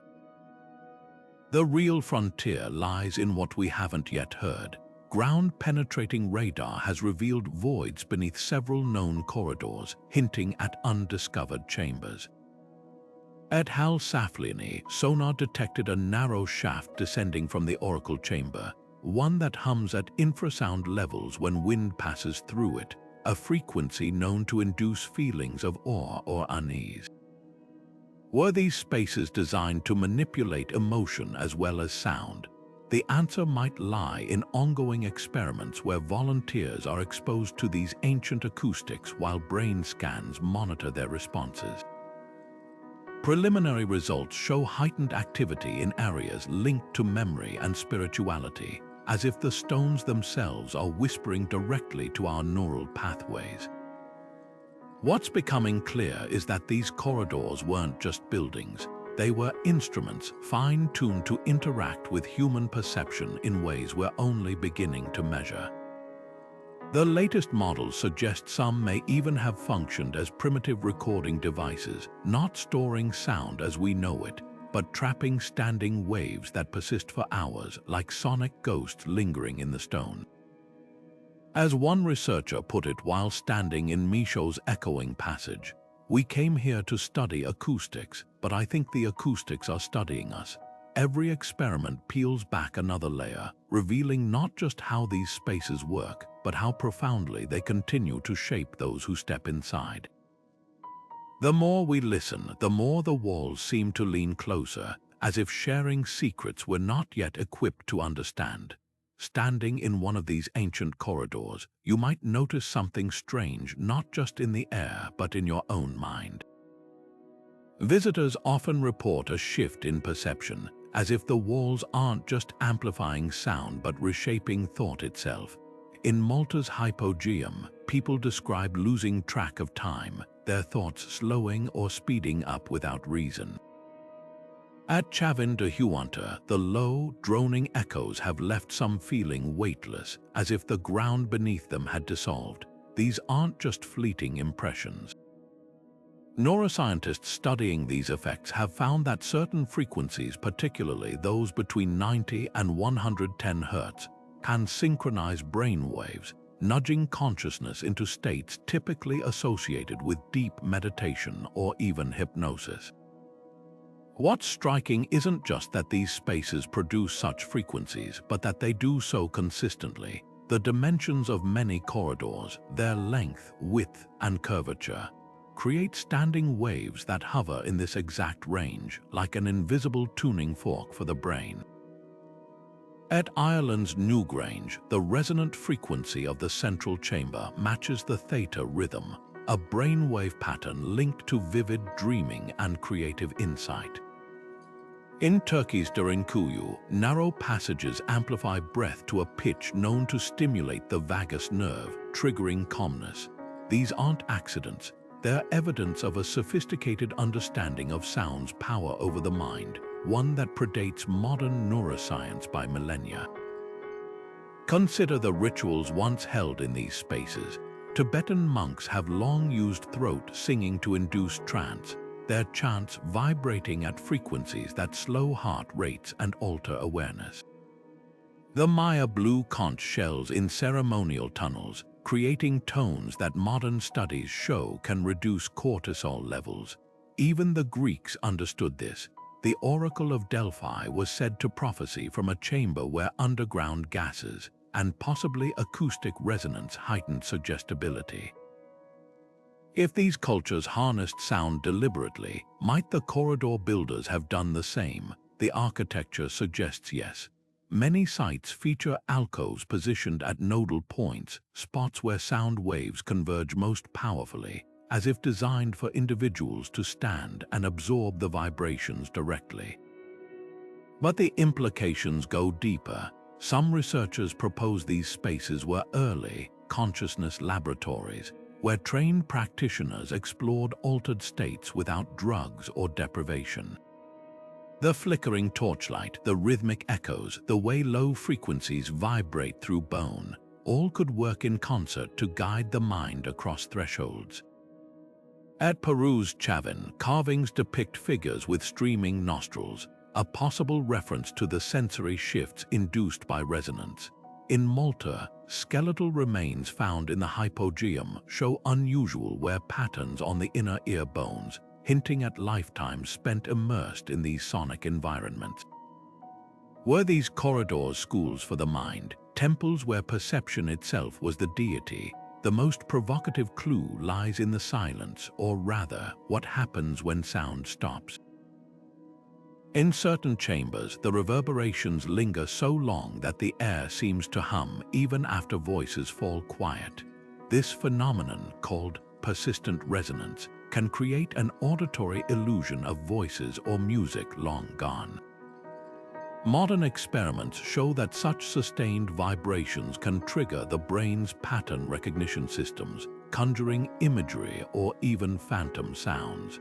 The real frontier lies in what we haven't yet heard. Ground-penetrating radar has revealed voids beneath several known corridors, hinting at undiscovered chambers. At Hal Saflieni, sonar detected a narrow shaft descending from the oracle chamber, one that hums at infrasound levels when wind passes through it, a frequency known to induce feelings of awe or unease. Were these spaces designed to manipulate emotion as well as sound? The answer might lie in ongoing experiments where volunteers are exposed to these ancient acoustics while brain scans monitor their responses. Preliminary results show heightened activity in areas linked to memory and spirituality, as if the stones themselves are whispering directly to our neural pathways. What's becoming clear is that these corridors weren't just buildings. They were instruments fine-tuned to interact with human perception in ways we're only beginning to measure. The latest models suggest some may even have functioned as primitive recording devices, not storing sound as we know it, but trapping standing waves that persist for hours, like sonic ghosts lingering in the stone. As one researcher put it while standing in Michaud's echoing passage, "We came here to study acoustics, but I think the acoustics are studying us." Every experiment peels back another layer, revealing not just how these spaces work, but how profoundly they continue to shape those who step inside. The more we listen, the more the walls seem to lean closer, as if sharing secrets we're not yet equipped to understand. Standing in one of these ancient corridors, you might notice something strange not just in the air but in your own mind. Visitors often report a shift in perception, as if the walls aren't just amplifying sound but reshaping thought itself. In Malta's hypogeum, people describe losing track of time, their thoughts slowing or speeding up without reason. At Chavin de Huanta, the low, droning echoes have left some feeling weightless, as if the ground beneath them had dissolved. These aren't just fleeting impressions. Neuroscientists studying these effects have found that certain frequencies, particularly those between 90 and 110 Hz, can synchronize brain waves, nudging consciousness into states typically associated with deep meditation or even hypnosis. What's striking isn't just that these spaces produce such frequencies, but that they do so consistently. The dimensions of many corridors, their length, width, and curvature, create standing waves that hover in this exact range, like an invisible tuning fork for the brain. At Ireland's Newgrange, the resonant frequency of the central chamber matches the theta rhythm, a brainwave pattern linked to vivid dreaming and creative insight. In Turkey's Derinkuyu, narrow passages amplify breath to a pitch known to stimulate the vagus nerve, triggering calmness. These aren't accidents. They're evidence of a sophisticated understanding of sound's power over the mind, one that predates modern neuroscience by millennia. Consider the rituals once held in these spaces. Tibetan monks have long used throat singing to induce trance, their chants vibrating at frequencies that slow heart rates and alter awareness. The Maya blew conch shells in ceremonial tunnels, creating tones that modern studies show can reduce cortisol levels. Even the Greeks understood this. The Oracle of Delphi was said to prophesy from a chamber where underground gases and possibly acoustic resonance heightened suggestibility. If these cultures harnessed sound deliberately, might the corridor builders have done the same? The architecture suggests yes. Many sites feature alcoves positioned at nodal points, spots where sound waves converge most powerfully, as if designed for individuals to stand and absorb the vibrations directly. But the implications go deeper. Some researchers propose these spaces were early consciousness laboratories, where trained practitioners explored altered states without drugs or deprivation. The flickering torchlight, the rhythmic echoes, the way low frequencies vibrate through bone, all could work in concert to guide the mind across thresholds. At Peru's Chavin, carvings depict figures with streaming nostrils, a possible reference to the sensory shifts induced by resonance. In Malta, skeletal remains found in the hypogeum show unusual wear patterns on the inner ear bones, hinting at lifetimes spent immersed in these sonic environments. Were these corridors schools for the mind, temples where perception itself was the deity? The most provocative clue lies in the silence, or rather, what happens when sound stops. In certain chambers, the reverberations linger so long that the air seems to hum even after voices fall quiet. This phenomenon, called persistent resonance, can create an auditory illusion of voices or music long gone. Modern experiments show that such sustained vibrations can trigger the brain's pattern recognition systems, conjuring imagery or even phantom sounds.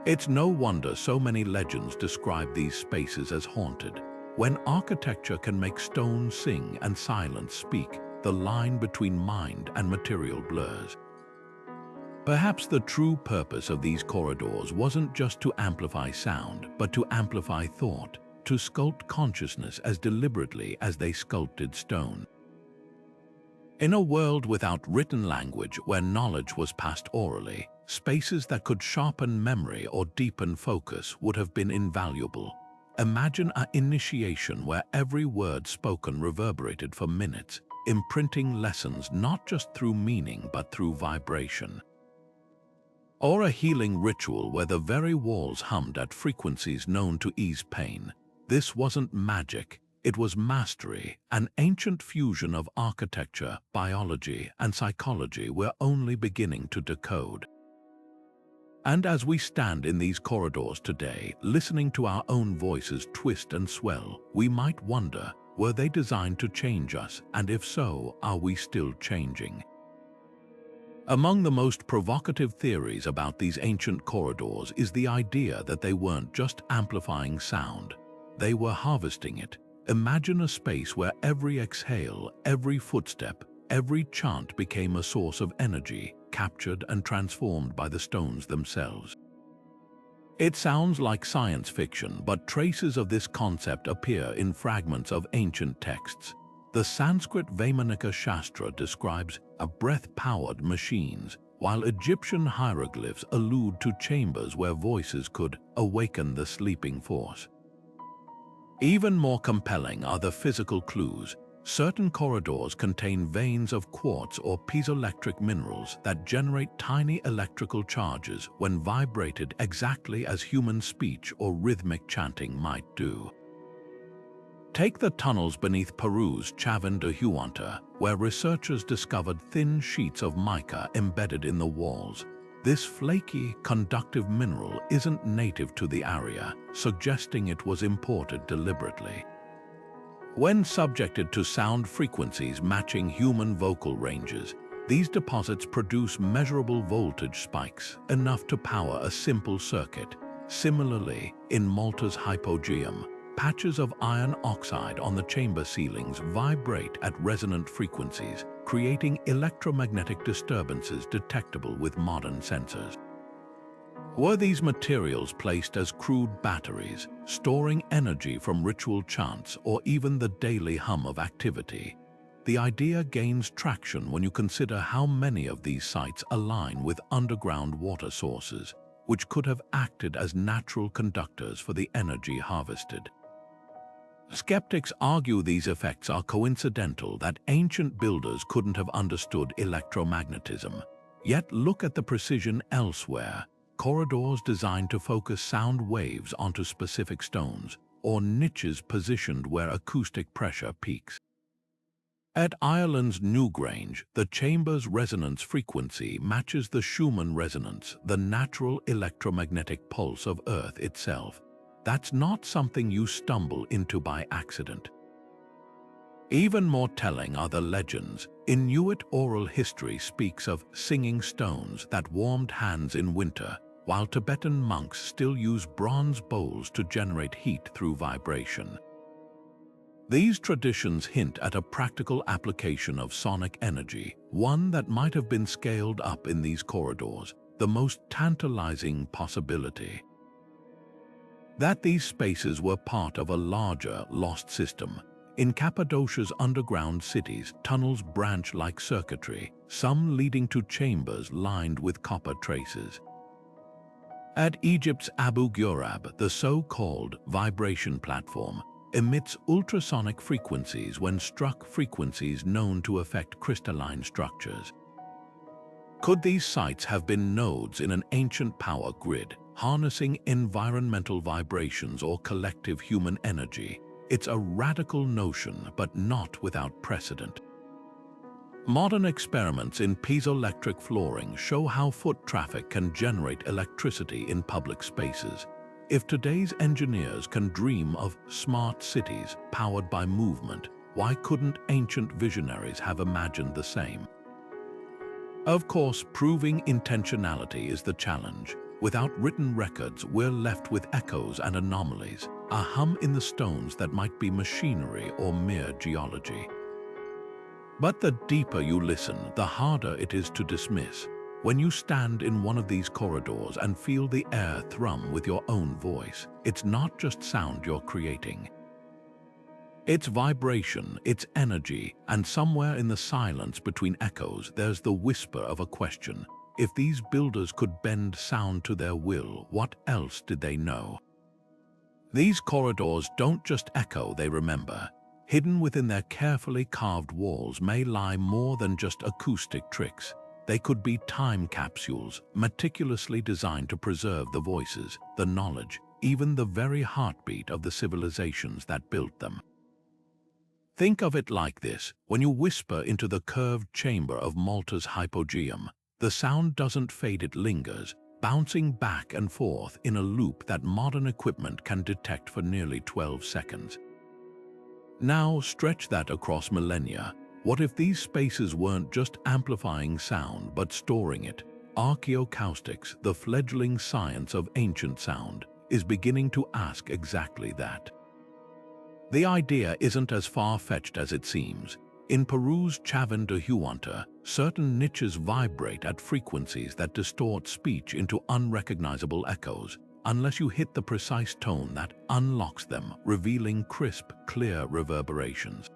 It's no wonder so many legends describe these spaces as haunted. When architecture can make stone sing and silence speak, the line between mind and material blurs. Perhaps the true purpose of these corridors wasn't just to amplify sound, but to amplify thought, to sculpt consciousness as deliberately as they sculpted stone. In a world without written language where knowledge was passed orally, spaces that could sharpen memory or deepen focus would have been invaluable. Imagine an initiation where every word spoken reverberated for minutes, imprinting lessons not just through meaning but through vibration. Or a healing ritual where the very walls hummed at frequencies known to ease pain. This wasn't magic, it was mastery, an ancient fusion of architecture, biology, and psychology we're only beginning to decode. And as we stand in these corridors today, listening to our own voices twist and swell, we might wonder, were they designed to change us, and if so, are we still changing? Among the most provocative theories about these ancient corridors is the idea that they weren't just amplifying sound, they were harvesting it. Imagine a space where every exhale, every footstep, every chant became a source of energy, captured and transformed by the stones themselves. It sounds like science fiction, but traces of this concept appear in fragments of ancient texts. The Sanskrit Vaimanika Shastra describes a breath-powered machines, while Egyptian hieroglyphs allude to chambers where voices could awaken the sleeping force. Even more compelling are the physical clues. Certain corridors contain veins of quartz or piezoelectric minerals that generate tiny electrical charges when vibrated exactly as human speech or rhythmic chanting might do. Take the tunnels beneath Peru's Chavin de Huanta, where researchers discovered thin sheets of mica embedded in the walls. This flaky, conductive mineral isn't native to the area, suggesting it was imported deliberately. When subjected to sound frequencies matching human vocal ranges, these deposits produce measurable voltage spikes, enough to power a simple circuit. Similarly, in Malta's hypogeum, patches of iron oxide on the chamber ceilings vibrate at resonant frequencies, creating electromagnetic disturbances detectable with modern sensors. Were these materials placed as crude batteries, storing energy from ritual chants or even the daily hum of activity? The idea gains traction when you consider how many of these sites align with underground water sources. which could have acted as natural conductors for the energy harvested. Skeptics argue these effects are coincidental, that ancient builders couldn't have understood electromagnetism. Yet look at the precision elsewhere. Corridors designed to focus sound waves onto specific stones, or niches positioned where acoustic pressure peaks. At Ireland's Newgrange, the chamber's resonance frequency matches the Schumann resonance, the natural electromagnetic pulse of Earth itself. That's not something you stumble into by accident. Even more telling are the legends. Inuit oral history speaks of singing stones that warmed hands in winter, while Tibetan monks still use bronze bowls to generate heat through vibration. These traditions hint at a practical application of sonic energy, one that might have been scaled up in these corridors, the most tantalizing possibility. That these spaces were part of a larger, lost system. In Cappadocia's underground cities, tunnels branch like circuitry, some leading to chambers lined with copper traces. At Egypt's Abu Ghurab, the so-called vibration platform emits ultrasonic frequencies when struck, frequencies known to affect crystalline structures. Could these sites have been nodes in an ancient power grid, harnessing environmental vibrations or collective human energy? It's a radical notion, but not without precedent. Modern experiments in piezoelectric flooring show how foot traffic can generate electricity in public spaces. If today's engineers can dream of smart cities powered by movement, why couldn't ancient visionaries have imagined the same? Of course, proving intentionality is the challenge. Without written records, we're left with echoes and anomalies, a hum in the stones that might be machinery or mere geology. But the deeper you listen, the harder it is to dismiss. When you stand in one of these corridors and feel the air thrum with your own voice, it's not just sound you're creating. It's vibration, it's energy, and somewhere in the silence between echoes, there's the whisper of a question. If these builders could bend sound to their will, what else did they know? These corridors don't just echo, they remember. Hidden within their carefully carved walls may lie more than just acoustic tricks. They could be time capsules, meticulously designed to preserve the voices, the knowledge, even the very heartbeat of the civilizations that built them. Think of it like this: when you whisper into the curved chamber of Malta's hypogeum, the sound doesn't fade, it lingers, bouncing back and forth in a loop that modern equipment can detect for nearly 12 seconds. Now stretch that across millennia. What if these spaces weren't just amplifying sound, but storing it? Archaeoacoustics, the fledgling science of ancient sound, is beginning to ask exactly that. The idea isn't as far-fetched as it seems. In Peru's Chavín de Huanta, certain niches vibrate at frequencies that distort speech into unrecognizable echoes, unless you hit the precise tone that unlocks them, revealing crisp, clear reverberations.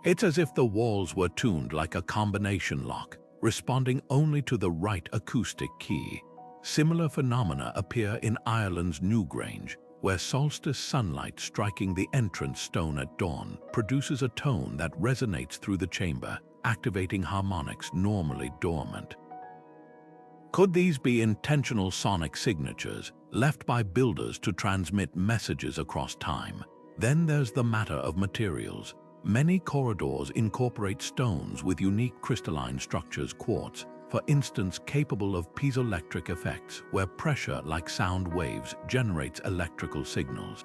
It's as if the walls were tuned like a combination lock, responding only to the right acoustic key. Similar phenomena appear in Ireland's Newgrange, where solstice sunlight striking the entrance stone at dawn produces a tone that resonates through the chamber, activating harmonics normally dormant. Could these be intentional sonic signatures left by builders to transmit messages across time? Then there's the matter of materials. Many corridors incorporate stones with unique crystalline structures, quartz, for instance, capable of piezoelectric effects, where pressure, like sound waves, generates electrical signals.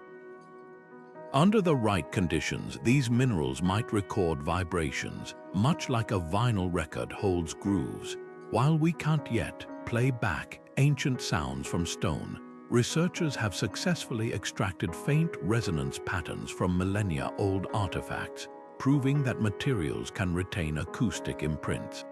Under the right conditions, these minerals might record vibrations, much like a vinyl record holds grooves. While we can't yet play back ancient sounds from stone, researchers have successfully extracted faint resonance patterns from millennia-old artifacts, proving that materials can retain acoustic imprints.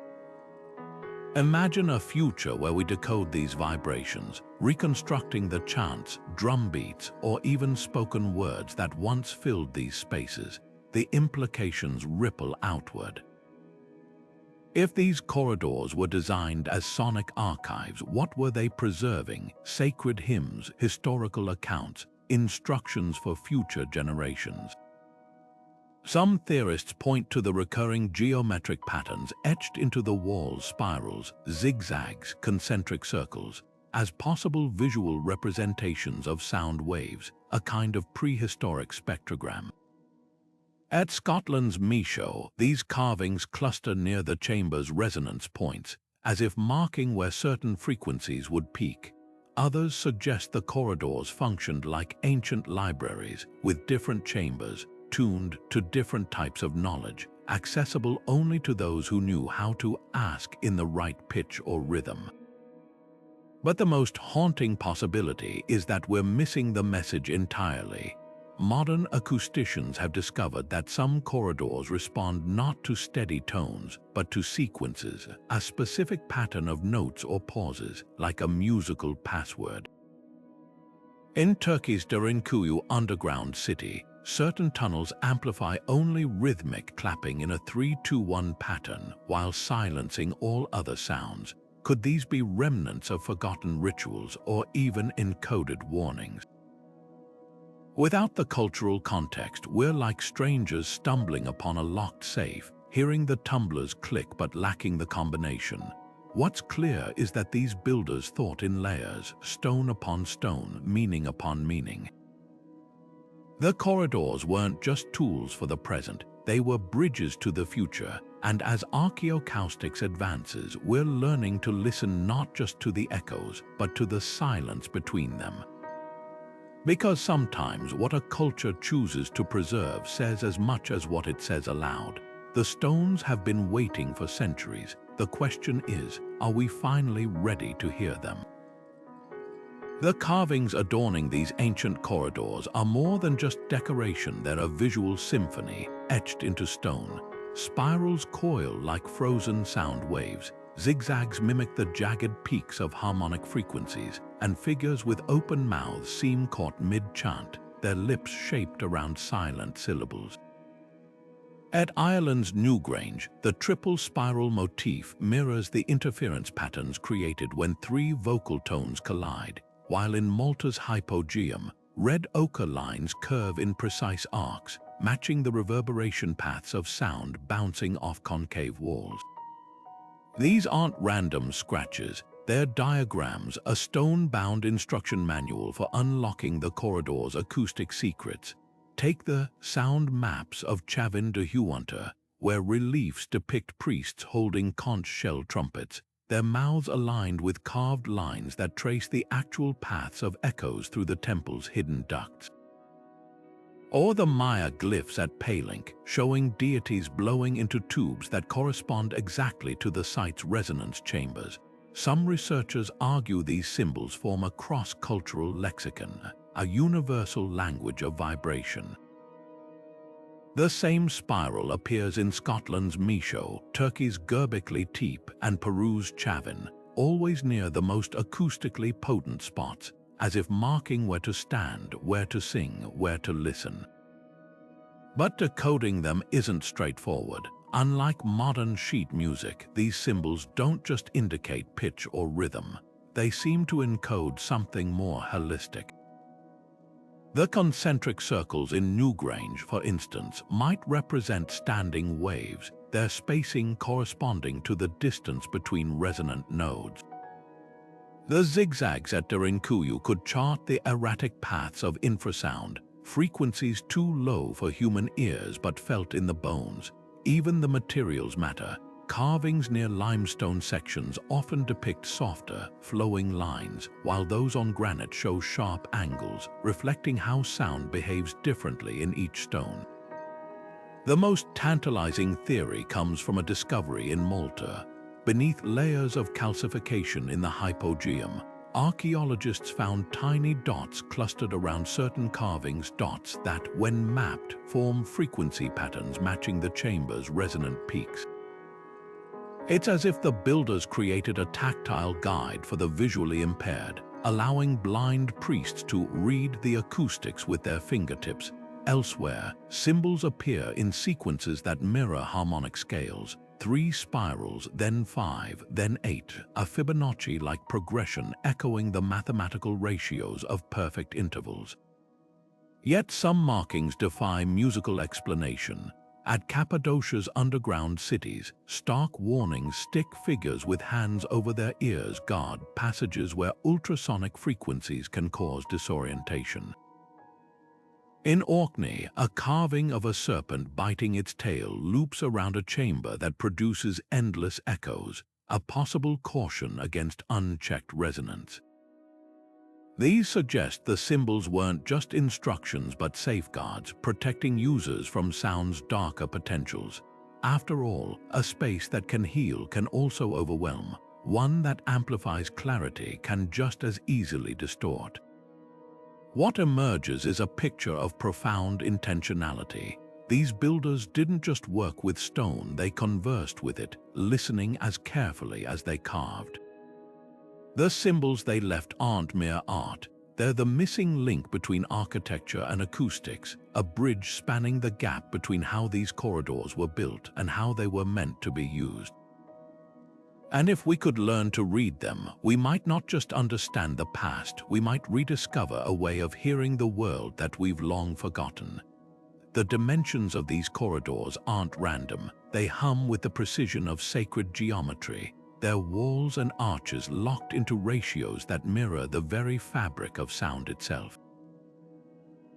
Imagine a future where we decode these vibrations, reconstructing the chants, drum beats, or even spoken words that once filled these spaces. The implications ripple outward. If these corridors were designed as sonic archives, what were they preserving? Sacred hymns, historical accounts, instructions for future generations. Some theorists point to the recurring geometric patterns etched into the walls, spirals, zigzags, concentric circles, as possible visual representations of sound waves, a kind of prehistoric spectrogram. At Scotland's Micho, these carvings cluster near the chamber's resonance points, as if marking where certain frequencies would peak. Others suggest the corridors functioned like ancient libraries, with different chambers, tuned to different types of knowledge, accessible only to those who knew how to ask in the right pitch or rhythm. But the most haunting possibility is that we're missing the message entirely. Modern acousticians have discovered that some corridors respond not to steady tones, but to sequences, a specific pattern of notes or pauses, like a musical password. In Turkey's Derinkuyu underground city, certain tunnels amplify only rhythmic clapping in a 3-2-1 pattern while silencing all other sounds. Could these be remnants of forgotten rituals or even encoded warnings? Without the cultural context, we're like strangers stumbling upon a locked safe, hearing the tumblers click but lacking the combination. What's clear is that these builders thought in layers, stone upon stone, meaning upon meaning. The corridors weren't just tools for the present, they were bridges to the future, and as Archaeoacoustics advances, we're learning to listen not just to the echoes, but to the silence between them. Because sometimes what a culture chooses to preserve says as much as what it says aloud. The stones have been waiting for centuries. The question is, are we finally ready to hear them? The carvings adorning these ancient corridors are more than just decoration, they're a visual symphony etched into stone. Spirals coil like frozen sound waves, zigzags mimic the jagged peaks of harmonic frequencies, and figures with open mouths seem caught mid-chant, their lips shaped around silent syllables. At Ireland's Newgrange, the triple spiral motif mirrors the interference patterns created when three vocal tones collide, while in Malta's hypogeum, red ochre lines curve in precise arcs, matching the reverberation paths of sound bouncing off concave walls. These aren't random scratches, they're diagrams, a stone-bound instruction manual for unlocking the corridor's acoustic secrets. Take the sound maps of Chavin de Huanta, where reliefs depict priests holding conch shell trumpets, their mouths aligned with carved lines that trace the actual paths of echoes through the temple's hidden ducts. Or the Maya glyphs at Palenque, showing deities blowing into tubes that correspond exactly to the site's resonance chambers. Some researchers argue these symbols form a cross-cultural lexicon, a universal language of vibration. The same spiral appears in Scotland's Micho, Turkey's Göbekli Tepe, and Peru's Chavin, always near the most acoustically potent spots, as if marking where to stand, where to sing, where to listen. But decoding them isn't straightforward. Unlike modern sheet music, these symbols don't just indicate pitch or rhythm. They seem to encode something more holistic. The concentric circles in Newgrange, for instance, might represent standing waves, their spacing corresponding to the distance between resonant nodes. The zigzags at Derinkuyu could chart the erratic paths of infrasound, frequencies too low for human ears but felt in the bones. Even the materials matter. Carvings near limestone sections often depict softer, flowing lines, while those on granite show sharp angles, reflecting how sound behaves differently in each stone. The most tantalizing theory comes from a discovery in Malta. Beneath layers of calcification in the hypogeum, archaeologists found tiny dots clustered around certain carvings, dots that, when mapped, form frequency patterns matching the chamber's resonant peaks. It's as if the builders created a tactile guide for the visually impaired, allowing blind priests to read the acoustics with their fingertips. Elsewhere, symbols appear in sequences that mirror harmonic scales, 3 spirals, then 5, then 8, a Fibonacci-like progression echoing the mathematical ratios of perfect intervals. Yet some markings defy musical explanation. At Cappadocia's underground cities, stark warnings stick figures with hands over their ears guard passages where ultrasonic frequencies can cause disorientation. In Orkney, a carving of a serpent biting its tail loops around a chamber that produces endless echoes, a possible caution against unchecked resonance. These suggest the symbols weren't just instructions but safeguards, protecting users from sound's darker potentials. After all, a space that can heal can also overwhelm. One that amplifies clarity can just as easily distort. What emerges is a picture of profound intentionality. These builders didn't just work with stone, they conversed with it, listening as carefully as they carved. The symbols they left aren't mere art. They're the missing link between architecture and acoustics, a bridge spanning the gap between how these corridors were built and how they were meant to be used. And if we could learn to read them, we might not just understand the past, we might rediscover a way of hearing the world that we've long forgotten. The dimensions of these corridors aren't random. They hum with the precision of sacred geometry, their walls and arches locked into ratios that mirror the very fabric of sound itself.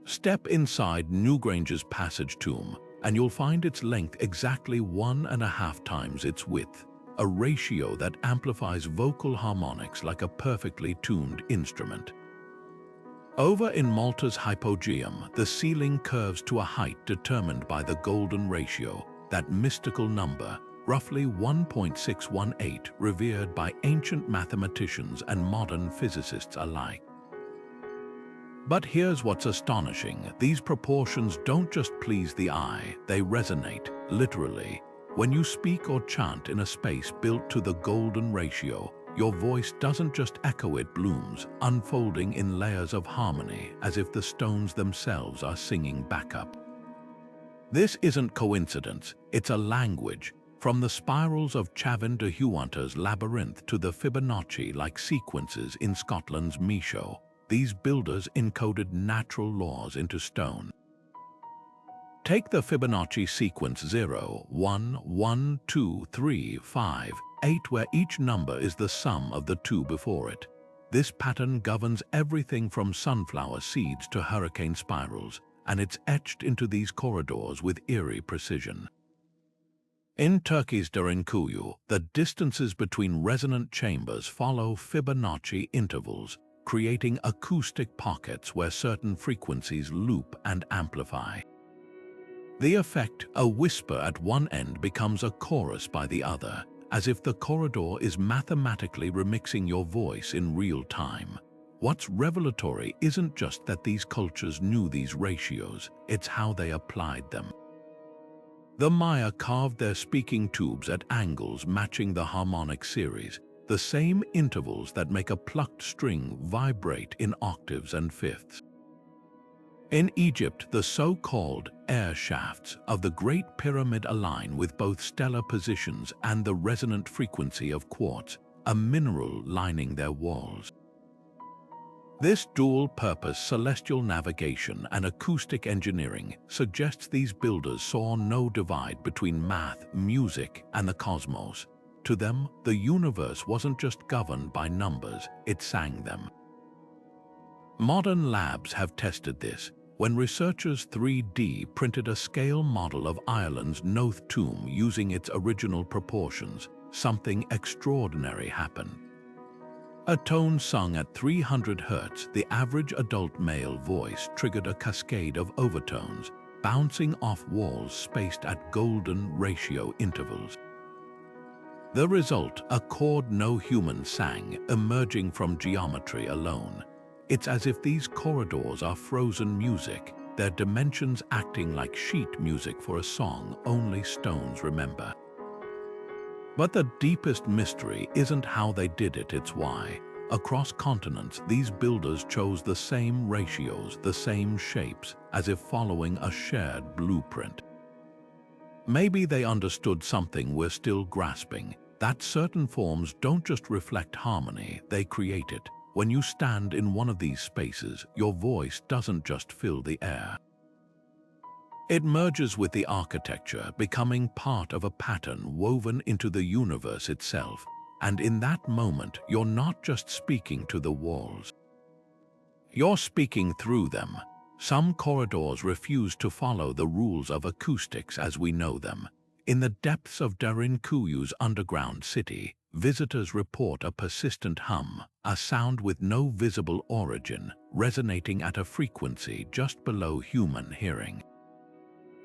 Step inside Newgrange's passage tomb, and you'll find its length exactly 1.5 times its width, a ratio that amplifies vocal harmonics like a perfectly tuned instrument. Over in Malta's hypogeum, the ceiling curves to a height determined by the golden ratio, that mystical number, roughly 1.618, revered by ancient mathematicians and modern physicists alike. But here's what's astonishing. These proportions don't just please the eye, they resonate, literally. When you speak or chant in a space built to the golden ratio, your voice doesn't just echo, it blooms, unfolding in layers of harmony as if the stones themselves are singing backup. This isn't coincidence, it's a language. From the spirals of Chavin de Huanta's labyrinth to the Fibonacci-like sequences in Scotland's Micho, these builders encoded natural laws into stone. Take the Fibonacci sequence 0, 1, 1, 2, 3, 5, 8, where each number is the sum of the two before it. This pattern governs everything from sunflower seeds to hurricane spirals, and it's etched into these corridors with eerie precision. In Turkey's Derinkuyu, the distances between resonant chambers follow Fibonacci intervals, creating acoustic pockets where certain frequencies loop and amplify. The effect, a whisper at one end becomes a chorus by the other, as if the corridor is mathematically remixing your voice in real time. What's revelatory isn't just that these cultures knew these ratios, it's how they applied them. The Maya carved their speaking tubes at angles matching the harmonic series, the same intervals that make a plucked string vibrate in octaves and fifths. In Egypt, the so-called air shafts of the Great Pyramid align with both stellar positions and the resonant frequency of quartz, a mineral lining their walls. This dual-purpose celestial navigation and acoustic engineering suggests these builders saw no divide between math, music, and the cosmos. To them, the universe wasn't just governed by numbers, it sang them. Modern labs have tested this. When researchers 3D printed a scale model of Ireland's Noath tomb using its original proportions, something extraordinary happened. A tone sung at 300 Hz, the average adult male voice triggered a cascade of overtones, bouncing off walls spaced at golden ratio intervals. The result, a chord no human sang, emerging from geometry alone. It's as if these corridors are frozen music, their dimensions acting like sheet music for a song only stones remember. But the deepest mystery isn't how they did it, it's why. Across continents, these builders chose the same ratios, the same shapes, as if following a shared blueprint. Maybe they understood something we're still grasping, that certain forms don't just reflect harmony, they create it. When you stand in one of these spaces, your voice doesn't just fill the air. It merges with the architecture, becoming part of a pattern woven into the universe itself. And in that moment, you're not just speaking to the walls. You're speaking through them. Some corridors refuse to follow the rules of acoustics as we know them. In the depths of Darinkuyu's underground city, visitors report a persistent hum, a sound with no visible origin, resonating at a frequency just below human hearing.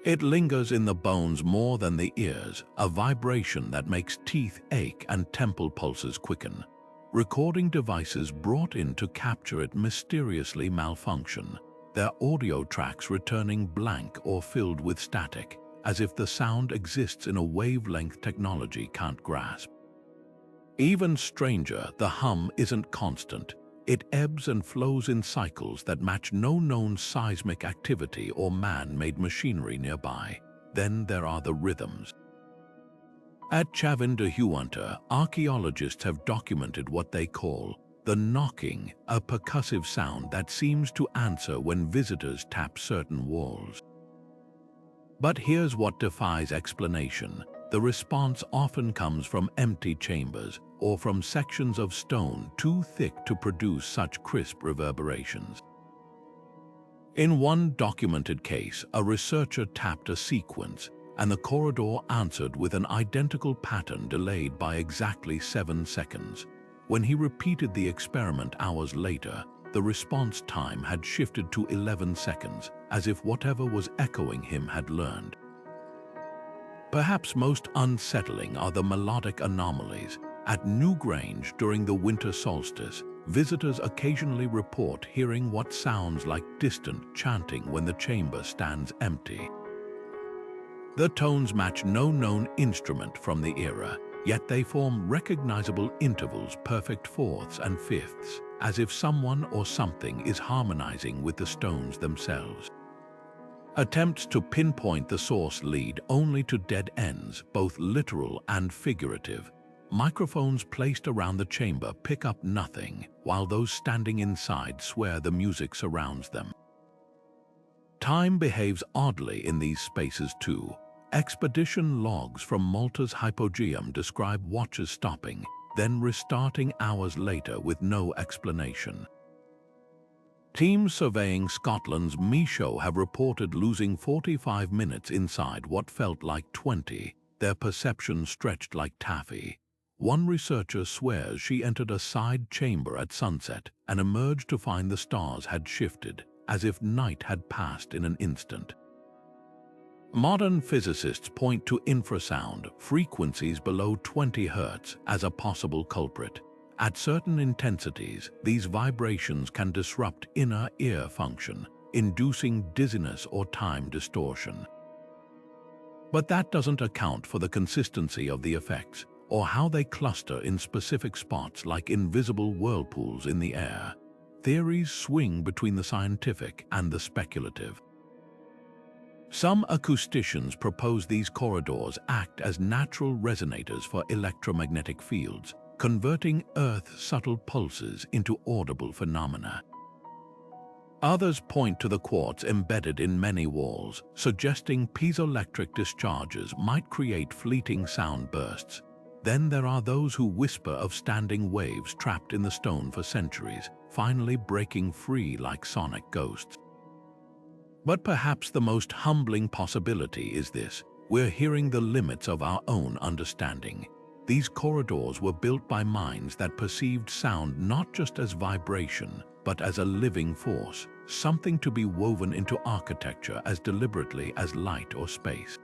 It lingers in the bones more than the ears, a vibration that makes teeth ache and temple pulses quicken. Recording devices brought in to capture it mysteriously malfunction, their audio tracks returning blank or filled with static, as if the sound exists in a wavelength technology can't grasp. Even stranger, the hum isn't constant. It ebbs and flows in cycles that match no known seismic activity or man-made machinery nearby. Then there are the rhythms. At Chavindahuanta, archaeologists have documented what they call the knocking, a percussive sound that seems to answer when visitors tap certain walls. But here's what defies explanation. The response often comes from empty chambers or from sections of stone too thick to produce such crisp reverberations. In one documented case, a researcher tapped a sequence, and the corridor answered with an identical pattern delayed by exactly 7 seconds. When he repeated the experiment hours later, the response time had shifted to 11 seconds, as if whatever was echoing him had learned. Perhaps most unsettling are the melodic anomalies. At Newgrange during the winter solstice, visitors occasionally report hearing what sounds like distant chanting when the chamber stands empty. The tones match no known instrument from the era, yet they form recognizable intervals, perfect fourths and fifths, as if someone or something is harmonizing with the stones themselves. Attempts to pinpoint the source lead only to dead ends, both literal and figurative. Microphones placed around the chamber pick up nothing, while those standing inside swear the music surrounds them. Time behaves oddly in these spaces too. Expedition logs from Malta's hypogeum describe watches stopping, then restarting hours later with no explanation. Teams surveying Scotland's Micho have reported losing 45 minutes inside what felt like 20, their perception stretched like taffy. One researcher swears she entered a side chamber at sunset and emerged to find the stars had shifted, as if night had passed in an instant. Modern physicists point to infrasound, frequencies below 20 Hz, as a possible culprit. At certain intensities, these vibrations can disrupt inner ear function, inducing dizziness or time distortion. But that doesn't account for the consistency of the effects, or how they cluster in specific spots like invisible whirlpools in the air. Theories swing between the scientific and the speculative. Some acousticians propose these corridors act as natural resonators for electromagnetic fields, converting Earth's subtle pulses into audible phenomena. Others point to the quartz embedded in many walls, suggesting piezoelectric discharges might create fleeting sound bursts. Then there are those who whisper of standing waves trapped in the stone for centuries, finally breaking free like sonic ghosts. But perhaps the most humbling possibility is this: we're hearing the limits of our own understanding. These corridors were built by minds that perceived sound not just as vibration, but as a living force, something to be woven into architecture as deliberately as light or space.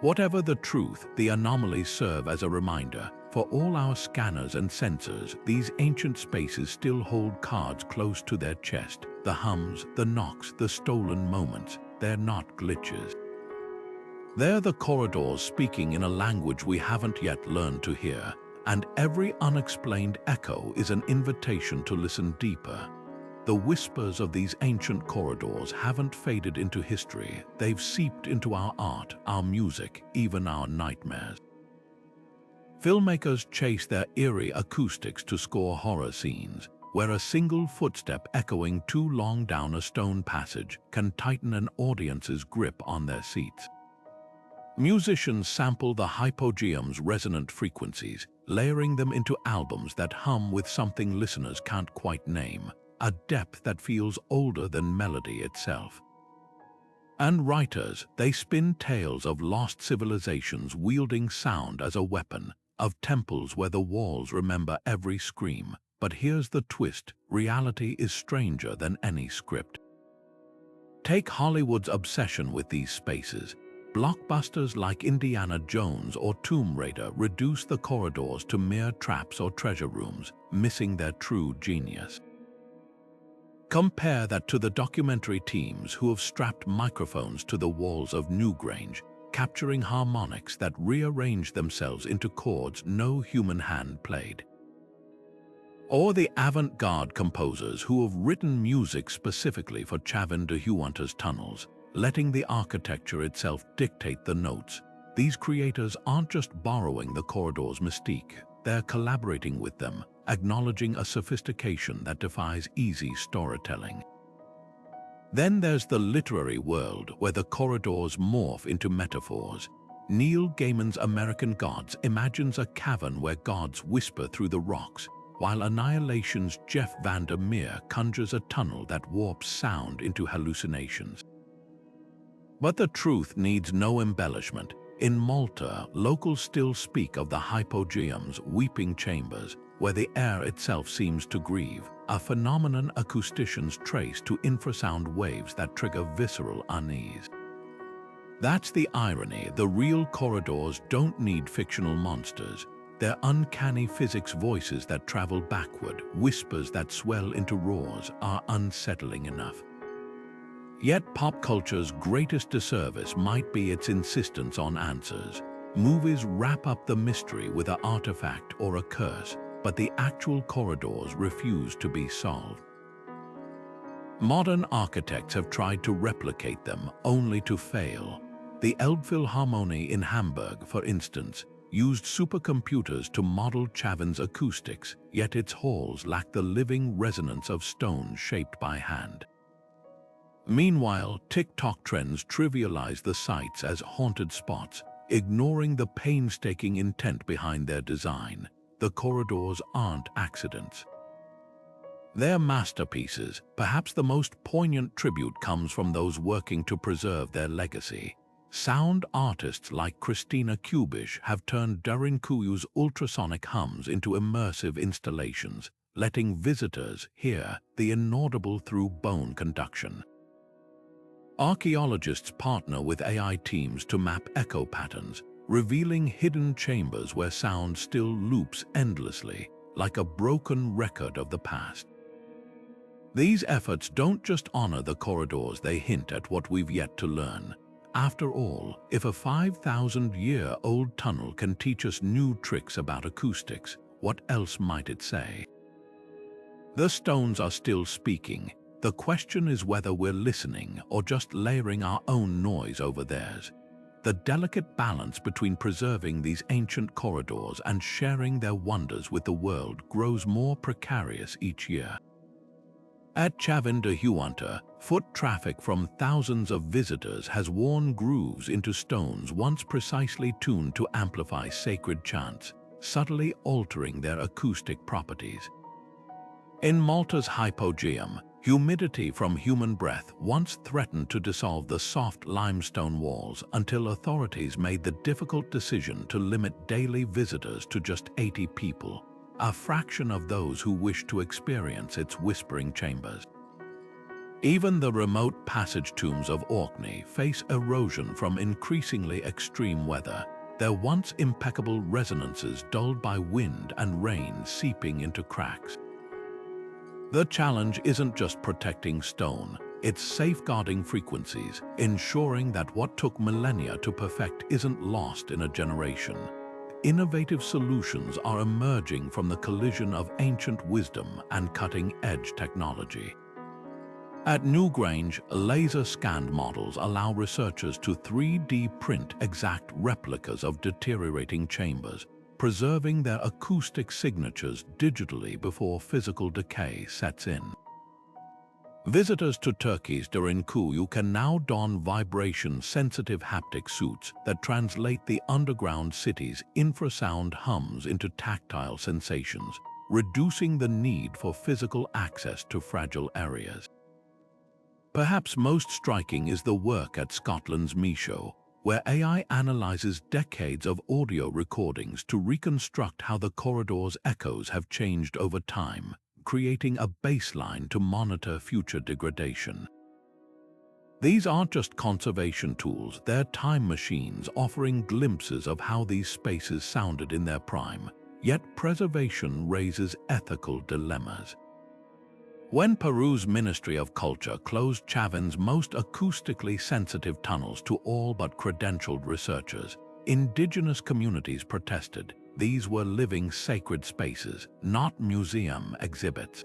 Whatever the truth, the anomalies serve as a reminder. For all our scanners and sensors, these ancient spaces still hold cards close to their chest. The hums, the knocks, the stolen moments, they're not glitches. They're the corridors speaking in a language we haven't yet learned to hear, and every unexplained echo is an invitation to listen deeper. The whispers of these ancient corridors haven't faded into history. They've seeped into our art, our music, even our nightmares. Filmmakers chase their eerie acoustics to score horror scenes, where a single footstep echoing too long down a stone passage can tighten an audience's grip on their seats. Musicians sample the hypogeum's resonant frequencies, layering them into albums that hum with something listeners can't quite name, a depth that feels older than melody itself. And writers, they spin tales of lost civilizations wielding sound as a weapon, of temples where the walls remember every scream. But here's the twist: reality is stranger than any script. Take Hollywood's obsession with these spaces. Blockbusters like Indiana Jones or Tomb Raider reduce the corridors to mere traps or treasure rooms, missing their true genius. Compare that to the documentary teams who have strapped microphones to the walls of Newgrange, capturing harmonics that rearrange themselves into chords no human hand played. Or the avant-garde composers who have written music specifically for Chavin de Huanta's tunnels, letting the architecture itself dictate the notes. These creators aren't just borrowing the corridor's mystique, they're collaborating with them, acknowledging a sophistication that defies easy storytelling. Then there's the literary world, where the corridors morph into metaphors. Neil Gaiman's American Gods imagines a cavern where gods whisper through the rocks, while Annihilation's Jeff Vandermeer conjures a tunnel that warps sound into hallucinations. But the truth needs no embellishment. In Malta, locals still speak of the hypogeum's weeping chambers, where the air itself seems to grieve, a phenomenon acousticians trace to infrasound waves that trigger visceral unease. That's the irony. The real corridors don't need fictional monsters. They're uncanny physics voices that travel backward, whispers that swell into roars, are unsettling enough. Yet pop culture's greatest disservice might be its insistence on answers. Movies wrap up the mystery with an artifact or a curse, but the actual corridors refuse to be solved. Modern architects have tried to replicate them, only to fail. The Elbphilharmonie in Hamburg, for instance, used supercomputers to model Chavin's acoustics, yet its halls lack the living resonance of stone shaped by hand. Meanwhile, TikTok trends trivialize the sites as haunted spots, ignoring the painstaking intent behind their design. The corridors aren't accidents. They're masterpieces. Perhaps the most poignant tribute comes from those working to preserve their legacy. Sound artists like Christina Kubish have turned Derinkuyu's ultrasonic hums into immersive installations, letting visitors hear the inaudible through bone conduction. Archaeologists partner with AI teams to map echo patterns, revealing hidden chambers where sound still loops endlessly, like a broken record of the past. These efforts don't just honor the corridors, they hint at what we've yet to learn. After all, if a 5,000-year-old tunnel can teach us new tricks about acoustics, what else might it say? The stones are still speaking. The question is whether we're listening or just layering our own noise over theirs. The delicate balance between preserving these ancient corridors and sharing their wonders with the world grows more precarious each year. At Chavin de Huanta, foot traffic from thousands of visitors has worn grooves into stones once precisely tuned to amplify sacred chants, subtly altering their acoustic properties. In Malta's hypogeum, humidity from human breath once threatened to dissolve the soft limestone walls until authorities made the difficult decision to limit daily visitors to just 80 people, a fraction of those who wish to experience its whispering chambers. Even the remote passage tombs of Orkney face erosion from increasingly extreme weather, their once impeccable resonances dulled by wind and rain seeping into cracks. The challenge isn't just protecting stone, it's safeguarding frequencies, ensuring that what took millennia to perfect isn't lost in a generation. Innovative solutions are emerging from the collision of ancient wisdom and cutting-edge technology. At Newgrange, laser-scanned models allow researchers to 3D print exact replicas of deteriorating chambers, preserving their acoustic signatures digitally before physical decay sets in. Visitors to Turkey's Derinkuyu can now don vibration-sensitive haptic suits that translate the underground city's infrasound hums into tactile sensations, reducing the need for physical access to fragile areas. Perhaps most striking is the work at Scotland's Micho, where AI analyzes decades of audio recordings to reconstruct how the corridor's echoes have changed over time, creating a baseline to monitor future degradation. These aren't just conservation tools, they're time machines offering glimpses of how these spaces sounded in their prime, yet preservation raises ethical dilemmas. When Peru's Ministry of Culture closed Chavin's most acoustically sensitive tunnels to all but credentialed researchers, indigenous communities protested. These were living sacred spaces, not museum exhibits.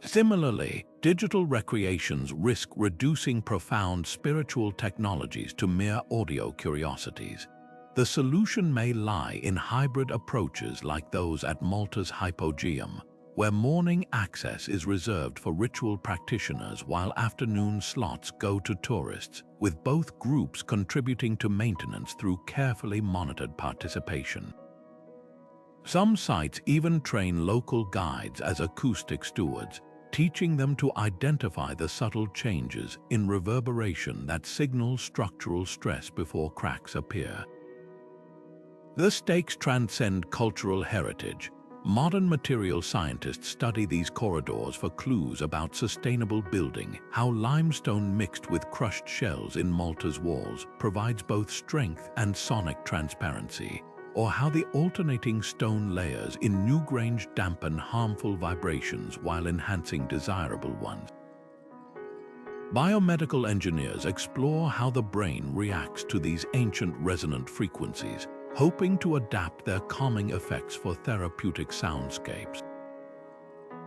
Similarly, digital recreations risk reducing profound spiritual technologies to mere audio curiosities. The solution may lie in hybrid approaches like those at Malta's Hypogeum, where morning access is reserved for ritual practitioners while afternoon slots go to tourists, with both groups contributing to maintenance through carefully monitored participation. Some sites even train local guides as acoustic stewards, teaching them to identify the subtle changes in reverberation that signal structural stress before cracks appear. The stakes transcend cultural heritage. Modern material scientists study these corridors for clues about sustainable building, how limestone mixed with crushed shells in Malta's walls provides both strength and sonic transparency, or how the alternating stone layers in Newgrange dampen harmful vibrations while enhancing desirable ones. Biomedical engineers explore how the brain reacts to these ancient resonant frequencies, hoping to adapt their calming effects for therapeutic soundscapes.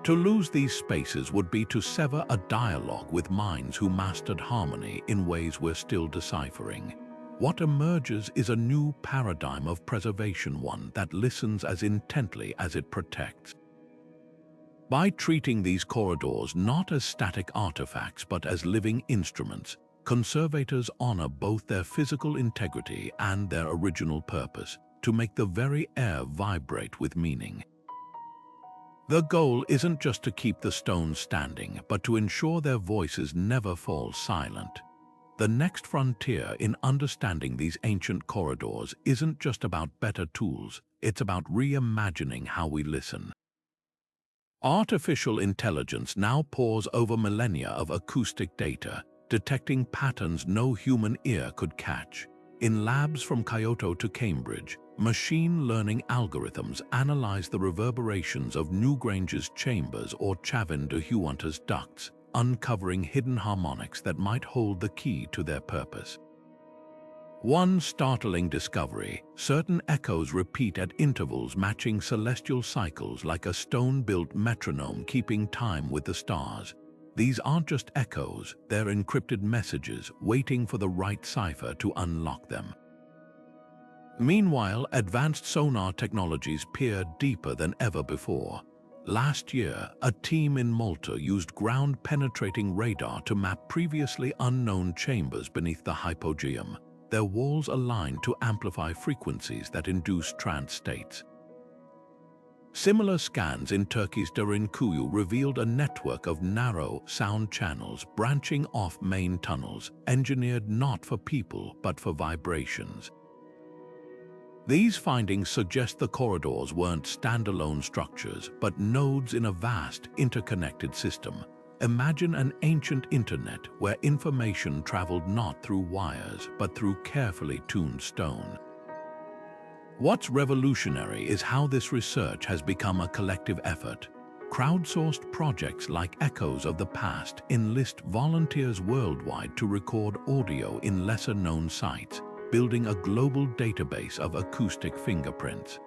To lose these spaces would be to sever a dialogue with minds who mastered harmony in ways we're still deciphering. What emerges is a new paradigm of preservation, one that listens as intently as it protects. By treating these corridors not as static artifacts but as living instruments, conservators honor both their physical integrity and their original purpose, to make the very air vibrate with meaning. The goal isn't just to keep the stones standing, but to ensure their voices never fall silent. The next frontier in understanding these ancient corridors isn't just about better tools, it's about reimagining how we listen. Artificial intelligence now pores over millennia of acoustic data, detecting patterns no human ear could catch. In labs from Kyoto to Cambridge, machine learning algorithms analyze the reverberations of Newgrange's chambers or Chavin de Huanta's ducts, uncovering hidden harmonics that might hold the key to their purpose. One startling discovery: certain echoes repeat at intervals matching celestial cycles like a stone-built metronome keeping time with the stars. These aren't just echoes, they're encrypted messages waiting for the right cipher to unlock them. Meanwhile, advanced sonar technologies peer deeper than ever before. Last year, a team in Malta used ground-penetrating radar to map previously unknown chambers beneath the hypogeum, their walls aligned to amplify frequencies that induce trance states. Similar scans in Turkey's Derinkuyu revealed a network of narrow sound channels branching off main tunnels, engineered not for people but for vibrations. These findings suggest the corridors weren't standalone structures, but nodes in a vast, interconnected system. Imagine an ancient internet where information traveled not through wires, but through carefully tuned stone. What's revolutionary is how this research has become a collective effort. Crowdsourced projects like Echoes of the Past enlist volunteers worldwide to record audio in lesser-known sites, building a global database of acoustic fingerprints.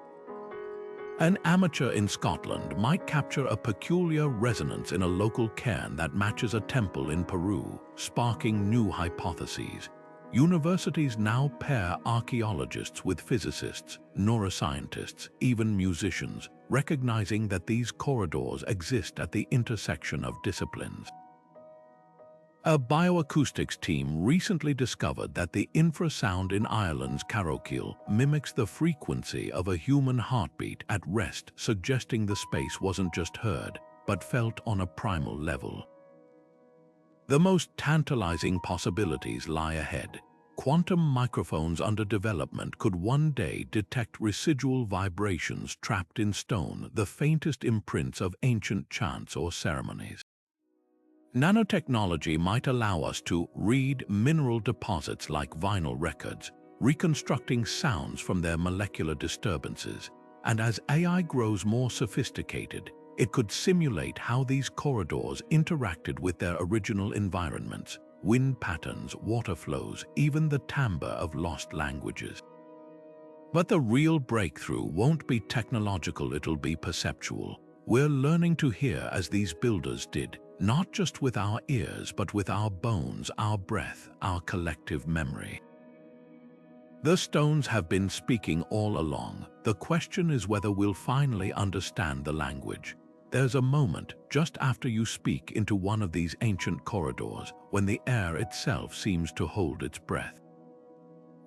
An amateur in Scotland might capture a peculiar resonance in a local cairn that matches a temple in Peru, sparking new hypotheses. Universities now pair archaeologists with physicists, neuroscientists, even musicians, recognizing that these corridors exist at the intersection of disciplines. A bioacoustics team recently discovered that the infrasound in Ireland's Carrowkeel mimics the frequency of a human heartbeat at rest, suggesting the space wasn't just heard, but felt on a primal level. The most tantalizing possibilities lie ahead. Quantum microphones under development could one day detect residual vibrations trapped in stone, the faintest imprints of ancient chants or ceremonies. Nanotechnology might allow us to read mineral deposits like vinyl records, reconstructing sounds from their molecular disturbances. And as AI grows more sophisticated, it could simulate how these corridors interacted with their original environments, wind patterns, water flows, even the timbre of lost languages. But the real breakthrough won't be technological, it'll be perceptual. We're learning to hear as these builders did, not just with our ears, but with our bones, our breath, our collective memory. The stones have been speaking all along. The question is whether we'll finally understand the language. There's a moment just after you speak into one of these ancient corridors when the air itself seems to hold its breath.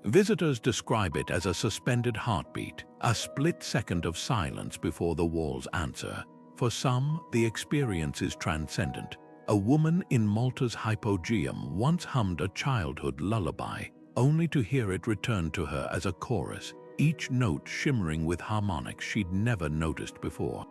Visitors describe it as a suspended heartbeat, a split second of silence before the walls answer. For some, the experience is transcendent. A woman in Malta's hypogeum once hummed a childhood lullaby, only to hear it return to her as a chorus, each note shimmering with harmonics she'd never noticed before.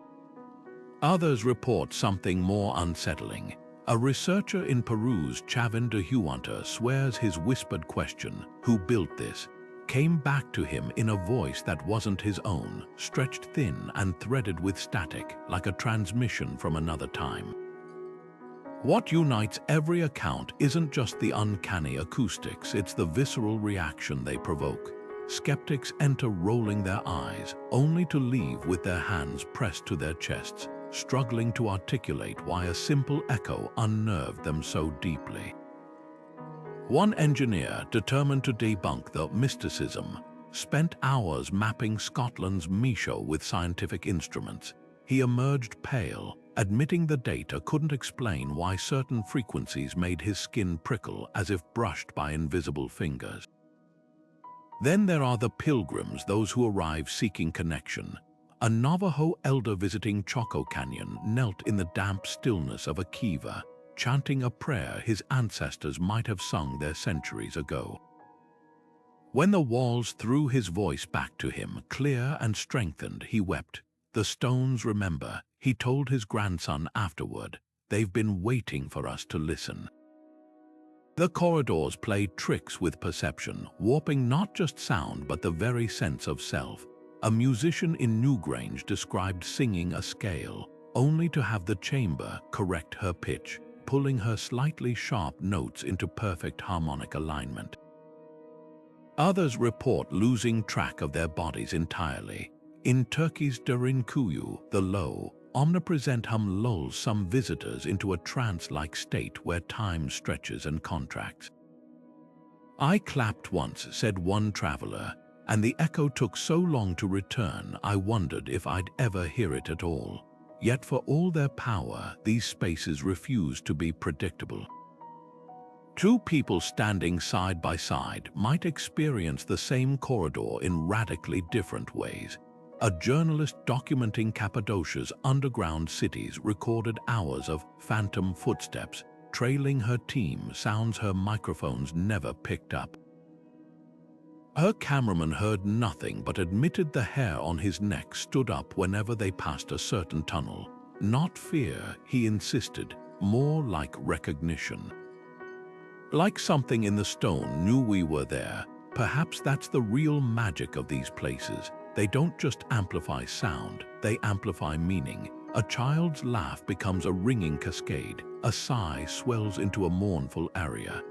Others report something more unsettling. A researcher in Peru's Chavin de Huanta swears his whispered question, "Who built this?" came back to him in a voice that wasn't his own, stretched thin and threaded with static, like a transmission from another time. What unites every account isn't just the uncanny acoustics, it's the visceral reaction they provoke. Skeptics enter rolling their eyes, only to leave with their hands pressed to their chests, struggling to articulate why a simple echo unnerved them so deeply. One engineer, determined to debunk the mysticism, spent hours mapping Scotland's Micho with scientific instruments. He emerged pale, admitting the data couldn't explain why certain frequencies made his skin prickle as if brushed by invisible fingers. Then there are the pilgrims, those who arrive seeking connection. A Navajo elder visiting Choco Canyon knelt in the damp stillness of a kiva, chanting a prayer his ancestors might have sung there centuries ago. When the walls threw his voice back to him, clear and strengthened, he wept. "The stones remember," he told his grandson afterward. "They've been waiting for us to listen." The corridors play tricks with perception, warping not just sound but the very sense of self. A musician in Newgrange described singing a scale, only to have the chamber correct her pitch, pulling her slightly sharp notes into perfect harmonic alignment. Others report losing track of their bodies entirely. In Turkey's Derinkuyu, the low, omnipresent hum lulls some visitors into a trance-like state where time stretches and contracts. "I clapped once," said one traveler, "and the echo took so long to return I wondered if I'd ever hear it at all." Yet for all their power, these spaces refuse to be predictable. Two people standing side by side might experience the same corridor in radically different ways. A journalist documenting Cappadocia's underground cities recorded hours of phantom footsteps, trailing her team, sounds her microphones never picked up. Her cameraman heard nothing but admitted the hair on his neck stood up whenever they passed a certain tunnel. Not fear, he insisted, more like recognition. Like something in the stone knew we were there. Perhaps that's the real magic of these places. They don't just amplify sound, they amplify meaning. A child's laugh becomes a ringing cascade. A sigh swells into a mournful aria.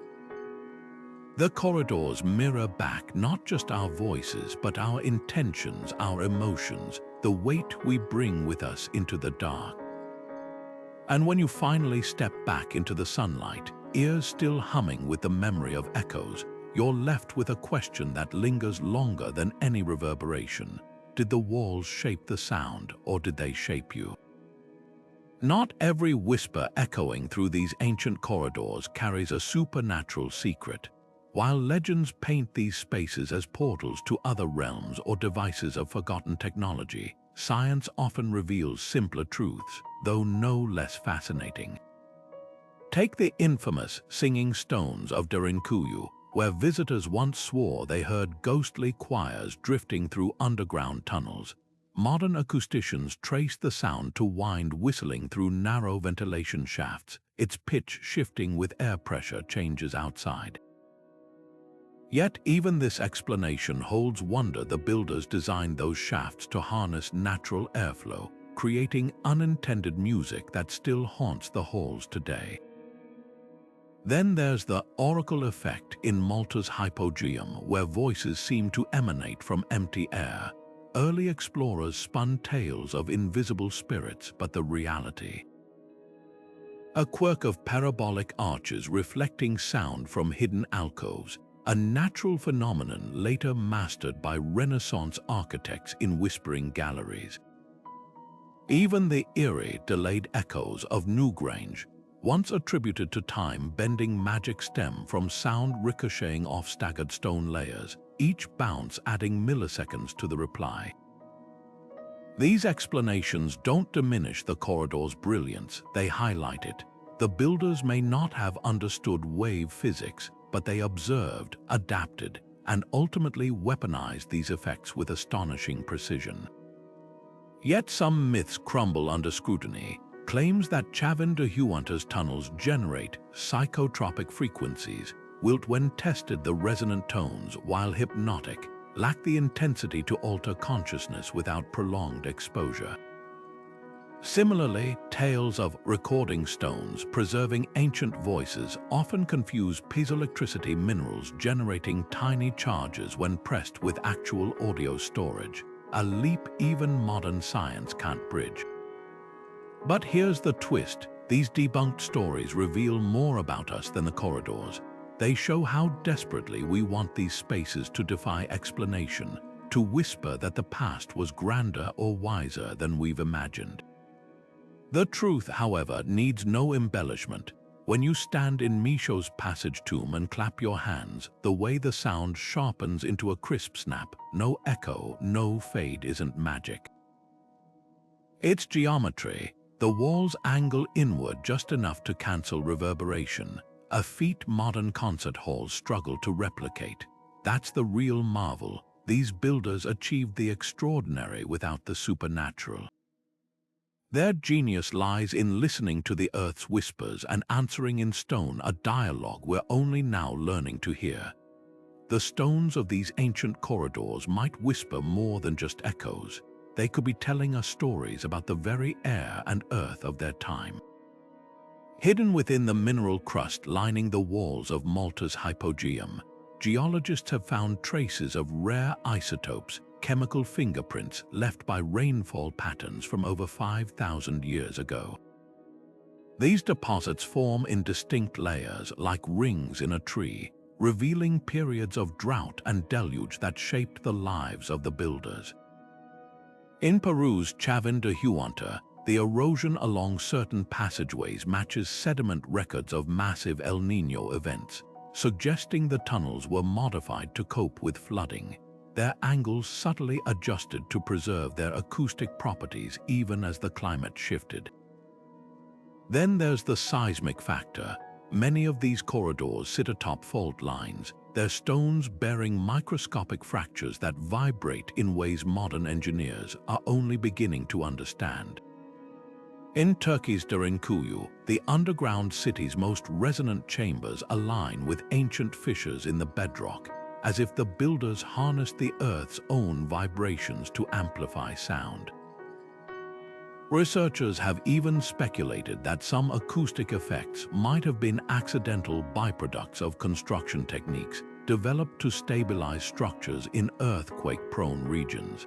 The corridors mirror back not just our voices, but our intentions, our emotions. the weight we bring with us into the dark. And when you finally step back into the sunlight, ears still humming with the memory of echoes, you're left with a question that lingers longer than any reverberation. Did the walls shape the sound, or did they shape you? Not every whisper echoing through these ancient corridors carries a supernatural secret. While legends paint these spaces as portals to other realms or devices of forgotten technology, science often reveals simpler truths, though no less fascinating. Take the infamous singing stones of Derinkuyu, where visitors once swore they heard ghostly choirs drifting through underground tunnels. Modern acousticians trace the sound to wind whistling through narrow ventilation shafts, its pitch shifting with air pressure changes outside. Yet even this explanation holds wonder. The builders designed those shafts to harness natural airflow, creating unintended music that still haunts the halls today. Then there's the oracle effect in Malta's hypogeum, where voices seem to emanate from empty air. Early explorers spun tales of invisible spirits, but the reality? A quirk of parabolic arches reflecting sound from hidden alcoves, a natural phenomenon later mastered by Renaissance architects in whispering galleries. Even the eerie, delayed echoes of Newgrange, once attributed to time-bending magic, stem from sound ricocheting off staggered stone layers, each bounce adding milliseconds to the reply. These explanations don't diminish the corridor's brilliance, they highlight it. The builders may not have understood wave physics, but they observed, adapted, and ultimately weaponized these effects with astonishing precision. Yet some myths crumble under scrutiny. Claims that Chavin de Huanta's tunnels generate psychotropic frequencies, which when tested the resonant tones, while hypnotic, lack the intensity to alter consciousness without prolonged exposure. Similarly, tales of recording stones preserving ancient voices often confuse piezoelectricity minerals generating tiny charges when pressed with actual audio storage, a leap even modern science can't bridge. But here's the twist. These debunked stories reveal more about us than the corridors. They show how desperately we want these spaces to defy explanation, to whisper that the past was grander or wiser than we've imagined. The truth, however, needs no embellishment. When you stand in Misho's passage tomb and clap your hands, the way the sound sharpens into a crisp snap, no echo, no fade isn't magic. It's geometry. The walls angle inward just enough to cancel reverberation, a feat modern concert halls struggle to replicate. That's the real marvel. These builders achieved the extraordinary without the supernatural. Their genius lies in listening to the earth's whispers and answering in stone, a dialogue we're only now learning to hear. The stones of these ancient corridors might whisper more than just echoes. They could be telling us stories about the very air and earth of their time. Hidden within the mineral crust lining the walls of Malta's hypogeum, geologists have found traces of rare isotopes, chemical fingerprints left by rainfall patterns from over 5,000 years ago. These deposits form in distinct layers like rings in a tree, revealing periods of drought and deluge that shaped the lives of the builders. In Peru's Chavin de Huanta, the erosion along certain passageways matches sediment records of massive El Niño events, suggesting the tunnels were modified to cope with flooding, their angles subtly adjusted to preserve their acoustic properties even as the climate shifted. Then there's the seismic factor. Many of these corridors sit atop fault lines, their stones bearing microscopic fractures that vibrate in ways modern engineers are only beginning to understand. In Turkey's Derinkuyu, the underground city's most resonant chambers align with ancient fissures in the bedrock, as if the builders harnessed the Earth's own vibrations to amplify sound. Researchers have even speculated that some acoustic effects might have been accidental byproducts of construction techniques developed to stabilize structures in earthquake-prone regions.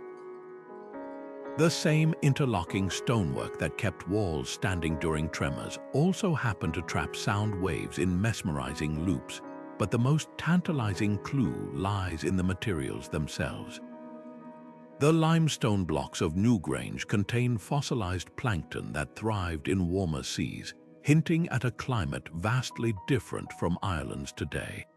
The same interlocking stonework that kept walls standing during tremors also happened to trap sound waves in mesmerizing loops, but the most tantalizing clue lies in the materials themselves. The limestone blocks of Newgrange contain fossilized plankton that thrived in warmer seas, hinting at a climate vastly different from Ireland's today.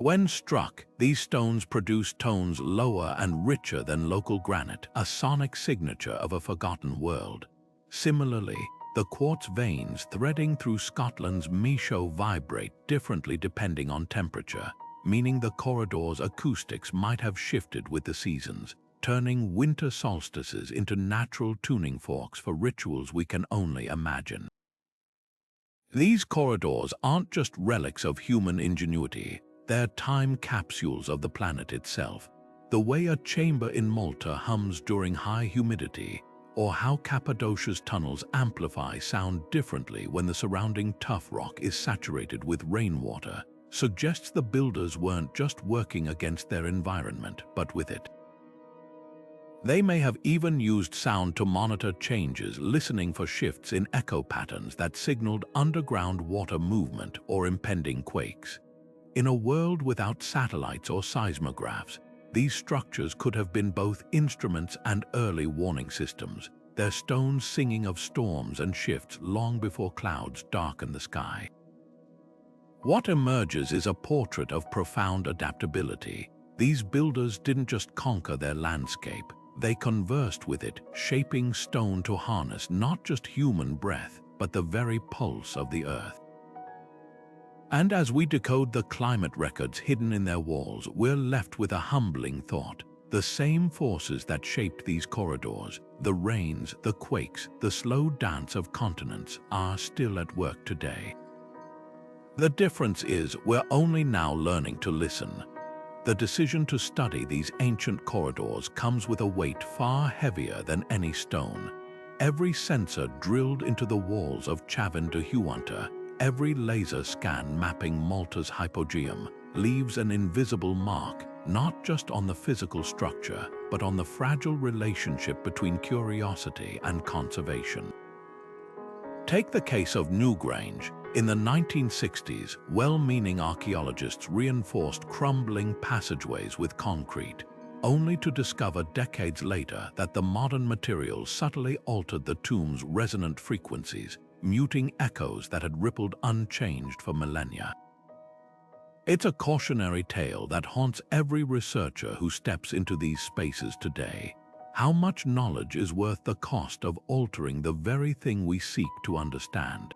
When struck, these stones produce tones lower and richer than local granite, a sonic signature of a forgotten world. Similarly, the quartz veins threading through Scotland's Micho vibrate differently depending on temperature, meaning the corridor's acoustics might have shifted with the seasons, turning winter solstices into natural tuning forks for rituals we can only imagine. These corridors aren't just relics of human ingenuity, they're time capsules of the planet itself. The way a chamber in Malta hums during high humidity, or how Cappadocia's tunnels amplify sound differently when the surrounding tough rock is saturated with rainwater, suggests the builders weren't just working against their environment, but with it. They may have even used sound to monitor changes, listening for shifts in echo patterns that signaled underground water movement or impending quakes. In a world without satellites or seismographs, these structures could have been both instruments and early warning systems, their stones singing of storms and shifts long before clouds darken the sky. What emerges is a portrait of profound adaptability. These builders didn't just conquer their landscape, they conversed with it, shaping stone to harness not just human breath, but the very pulse of the earth. And as we decode the climate records hidden in their walls, we're left with a humbling thought. The same forces that shaped these corridors, the rains, the quakes, the slow dance of continents, are still at work today. The difference is we're only now learning to listen. The decision to study these ancient corridors comes with a weight far heavier than any stone. Every sensor drilled into the walls of Chavin de Huanta, every laser scan mapping Malta's hypogeum, leaves an invisible mark, not just on the physical structure, but on the fragile relationship between curiosity and conservation. Take the case of Newgrange. In the 1960s, well-meaning archaeologists reinforced crumbling passageways with concrete, only to discover decades later that the modern materials subtly altered the tomb's resonant frequencies, muting echoes that had rippled unchanged for millennia. It's a cautionary tale that haunts every researcher who steps into these spaces today. How much knowledge is worth the cost of altering the very thing we seek to understand?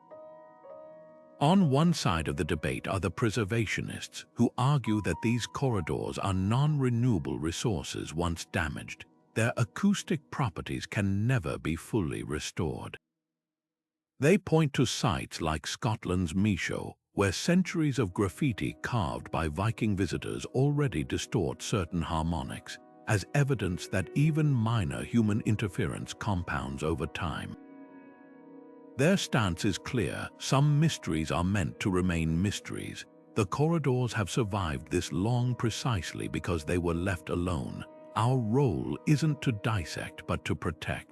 On one side of the debate are the preservationists, who argue that these corridors are non-renewable resources once damaged. Their acoustic properties can never be fully restored. They point to sites like Scotland's Micho, where centuries of graffiti carved by Viking visitors already distort certain harmonics, as evidence that even minor human interference compounds over time. Their stance is clear: some mysteries are meant to remain mysteries. The corridors have survived this long precisely because they were left alone. Our role isn't to dissect, but to protect.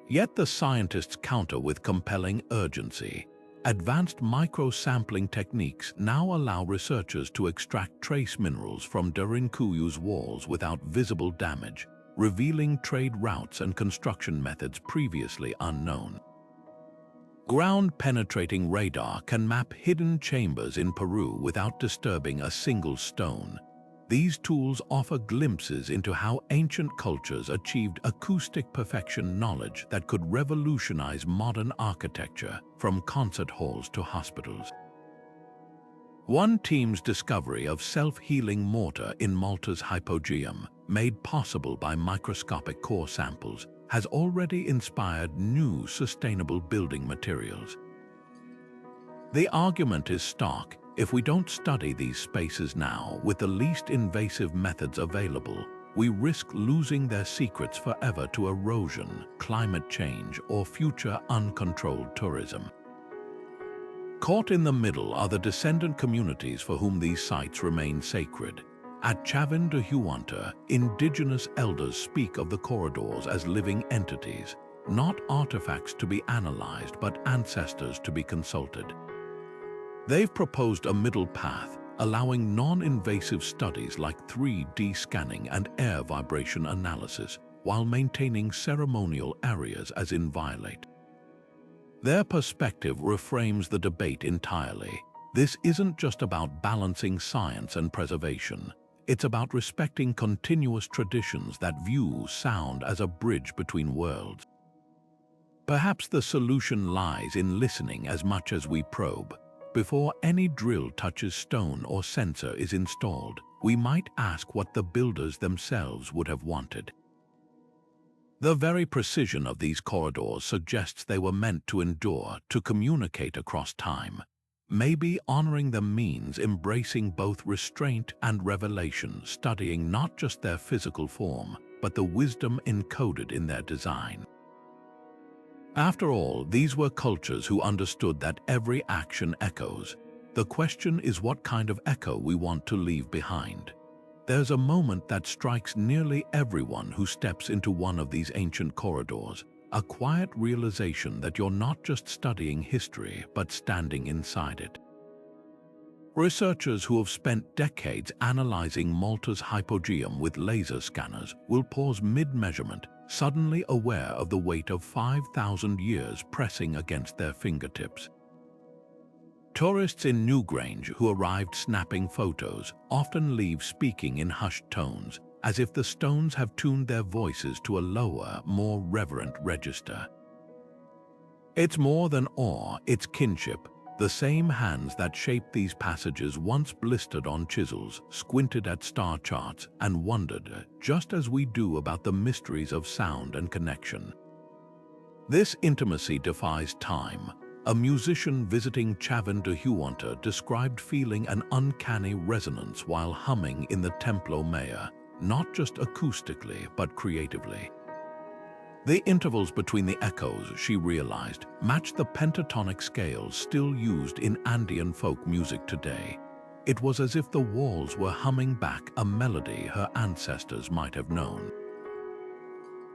Yet the scientists counter with compelling urgency. Advanced micro-sampling techniques now allow researchers to extract trace minerals from Durinkuyu's walls without visible damage, revealing trade routes and construction methods previously unknown. Ground-penetrating radar can map hidden chambers in Peru without disturbing a single stone. These tools offer glimpses into how ancient cultures achieved acoustic perfection, knowledge that could revolutionize modern architecture, from concert halls to hospitals. One team's discovery of self-healing mortar in Malta's hypogeum, made possible by microscopic core samples, has already inspired new sustainable building materials. The argument is stark. If we don't study these spaces now with the least invasive methods available, we risk losing their secrets forever to erosion, climate change, or future uncontrolled tourism. Caught in the middle are the descendant communities for whom these sites remain sacred. At Chavin de Huanta, indigenous elders speak of the corridors as living entities, not artifacts to be analyzed but ancestors to be consulted. They've proposed a middle path, allowing non-invasive studies like 3D scanning and air vibration analysis, while maintaining ceremonial areas as inviolate. Their perspective reframes the debate entirely. This isn't just about balancing science and preservation. It's about respecting continuous traditions that view sound as a bridge between worlds. Perhaps the solution lies in listening as much as we probe. Before any drill touches stone or sensor is installed, we might ask what the builders themselves would have wanted. The very precision of these corridors suggests they were meant to endure, to communicate across time. Maybe honoring them means embracing both restraint and revelation, studying not just their physical form, but the wisdom encoded in their design. After all, these were cultures who understood that every action echoes. The question is what kind of echo we want to leave behind. There's a moment that strikes nearly everyone who steps into one of these ancient corridors, a quiet realization that you're not just studying history, but standing inside it. Researchers who have spent decades analyzing Malta's hypogeum with laser scanners will pause mid-measurement, suddenly aware of the weight of 5,000 years pressing against their fingertips. Tourists in Newgrange who arrived snapping photos often leave speaking in hushed tones, as if the stones have tuned their voices to a lower, more reverent register. It's more than awe, it's kinship. The same hands that shaped these passages once blistered on chisels, squinted at star charts, and wondered, just as we do about the mysteries of sound and connection. This intimacy defies time. A musician visiting Chavin de Huanta described feeling an uncanny resonance while humming in the Templo Mayor, not just acoustically but creatively. The intervals between the echoes, she realized, matched the pentatonic scales still used in Andean folk music today. It was as if the walls were humming back a melody her ancestors might have known.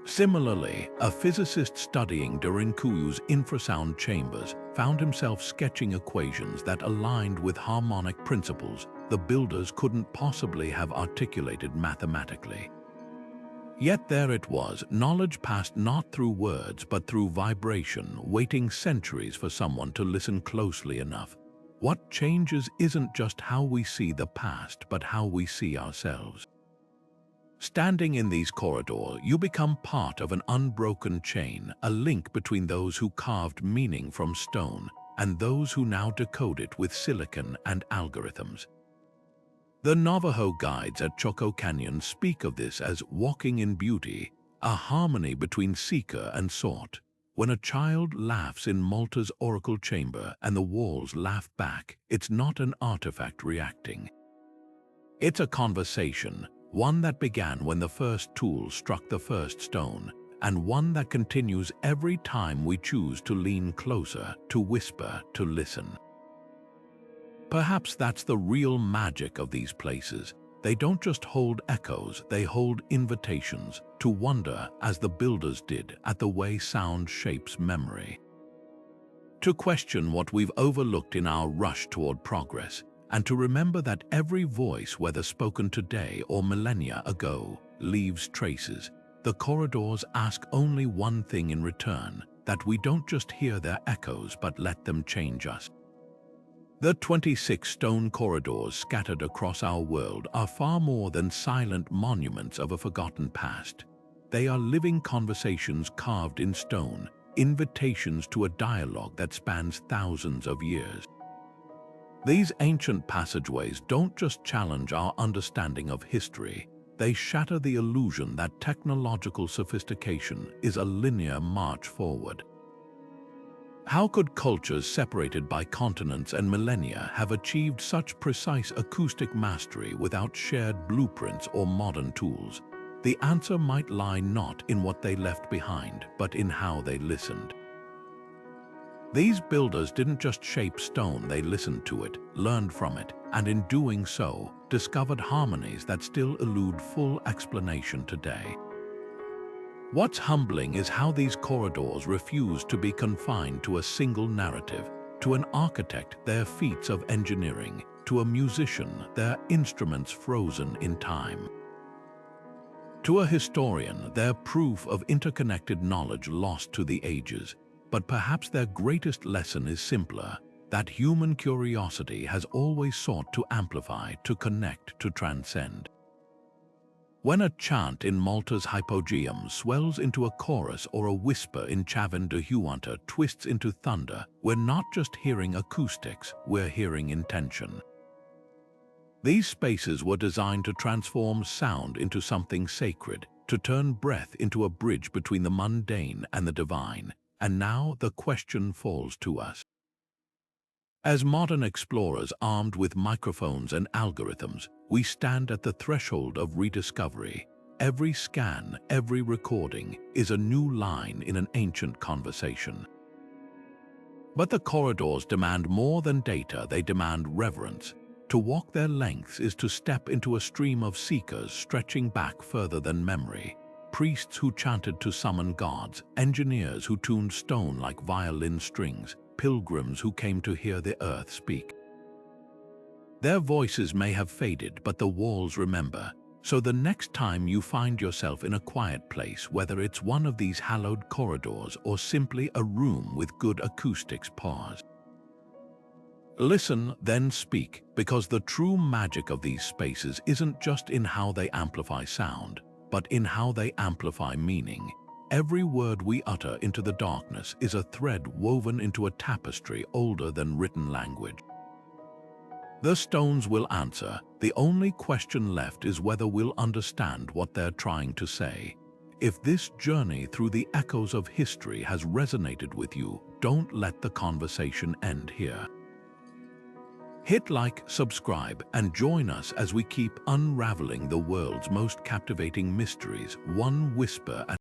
Similarly, a physicist studying Durinkuyu's infrasound chambers found himself sketching equations that aligned with harmonic principles the builders couldn't possibly have articulated mathematically. Yet there it was, knowledge passed not through words but through vibration, waiting centuries for someone to listen closely enough. What changes isn't just how we see the past, but how we see ourselves. Standing in these corridors, you become part of an unbroken chain, a link between those who carved meaning from stone and those who now decode it with silicon and algorithms. The Navajo guides at Choco Canyon speak of this as walking in beauty, a harmony between seeker and sought. When a child laughs in Malta's oracle chamber and the walls laugh back, it's not an artifact reacting. It's a conversation, one that began when the first tool struck the first stone, and one that continues every time we choose to lean closer, to whisper, to listen. Perhaps that's the real magic of these places. They don't just hold echoes, they hold invitations to wonder, as the builders did, at the way sound shapes memory. To question what we've overlooked in our rush toward progress, and to remember that every voice, whether spoken today or millennia ago, leaves traces. The corridors ask only one thing in return, that we don't just hear their echoes but let them change us. The 26 stone corridors scattered across our world are far more than silent monuments of a forgotten past. They are living conversations carved in stone, invitations to a dialogue that spans thousands of years. These ancient passageways don't just challenge our understanding of history, they shatter the illusion that technological sophistication is a linear march forward. How could cultures separated by continents and millennia have achieved such precise acoustic mastery without shared blueprints or modern tools? The answer might lie not in what they left behind, but in how they listened. These builders didn't just shape stone, they listened to it, learned from it, and in doing so, discovered harmonies that still elude full explanation today. What's humbling is how these corridors refuse to be confined to a single narrative. To an architect, their feats of engineering; to a musician, their instruments frozen in time. To a historian, their proof of interconnected knowledge lost to the ages. But perhaps their greatest lesson is simpler, that human curiosity has always sought to amplify, to connect, to transcend. When a chant in Malta's hypogeum swells into a chorus, or a whisper in Chavin de Huanta twists into thunder, we're not just hearing acoustics, we're hearing intention. These spaces were designed to transform sound into something sacred, to turn breath into a bridge between the mundane and the divine. And now the question falls to us. As modern explorers armed with microphones and algorithms, we stand at the threshold of rediscovery. Every scan, every recording, is a new line in an ancient conversation. But the corridors demand more than data, they demand reverence. To walk their lengths is to step into a stream of seekers stretching back further than memory. Priests who chanted to summon gods, engineers who tuned stone like violin strings, pilgrims who came to hear the earth speak. Their voices may have faded, but the walls remember. So the next time you find yourself in a quiet place, whether it's one of these hallowed corridors or simply a room with good acoustics, pause. Listen, then speak, because the true magic of these spaces isn't just in how they amplify sound, but in how they amplify meaning. Every word we utter into the darkness is a thread woven into a tapestry older than written language. The stones will answer. The only question left is whether we'll understand what they're trying to say. If this journey through the echoes of history has resonated with you, don't let the conversation end here. Hit like, subscribe, and join us as we keep unraveling the world's most captivating mysteries, one whisper at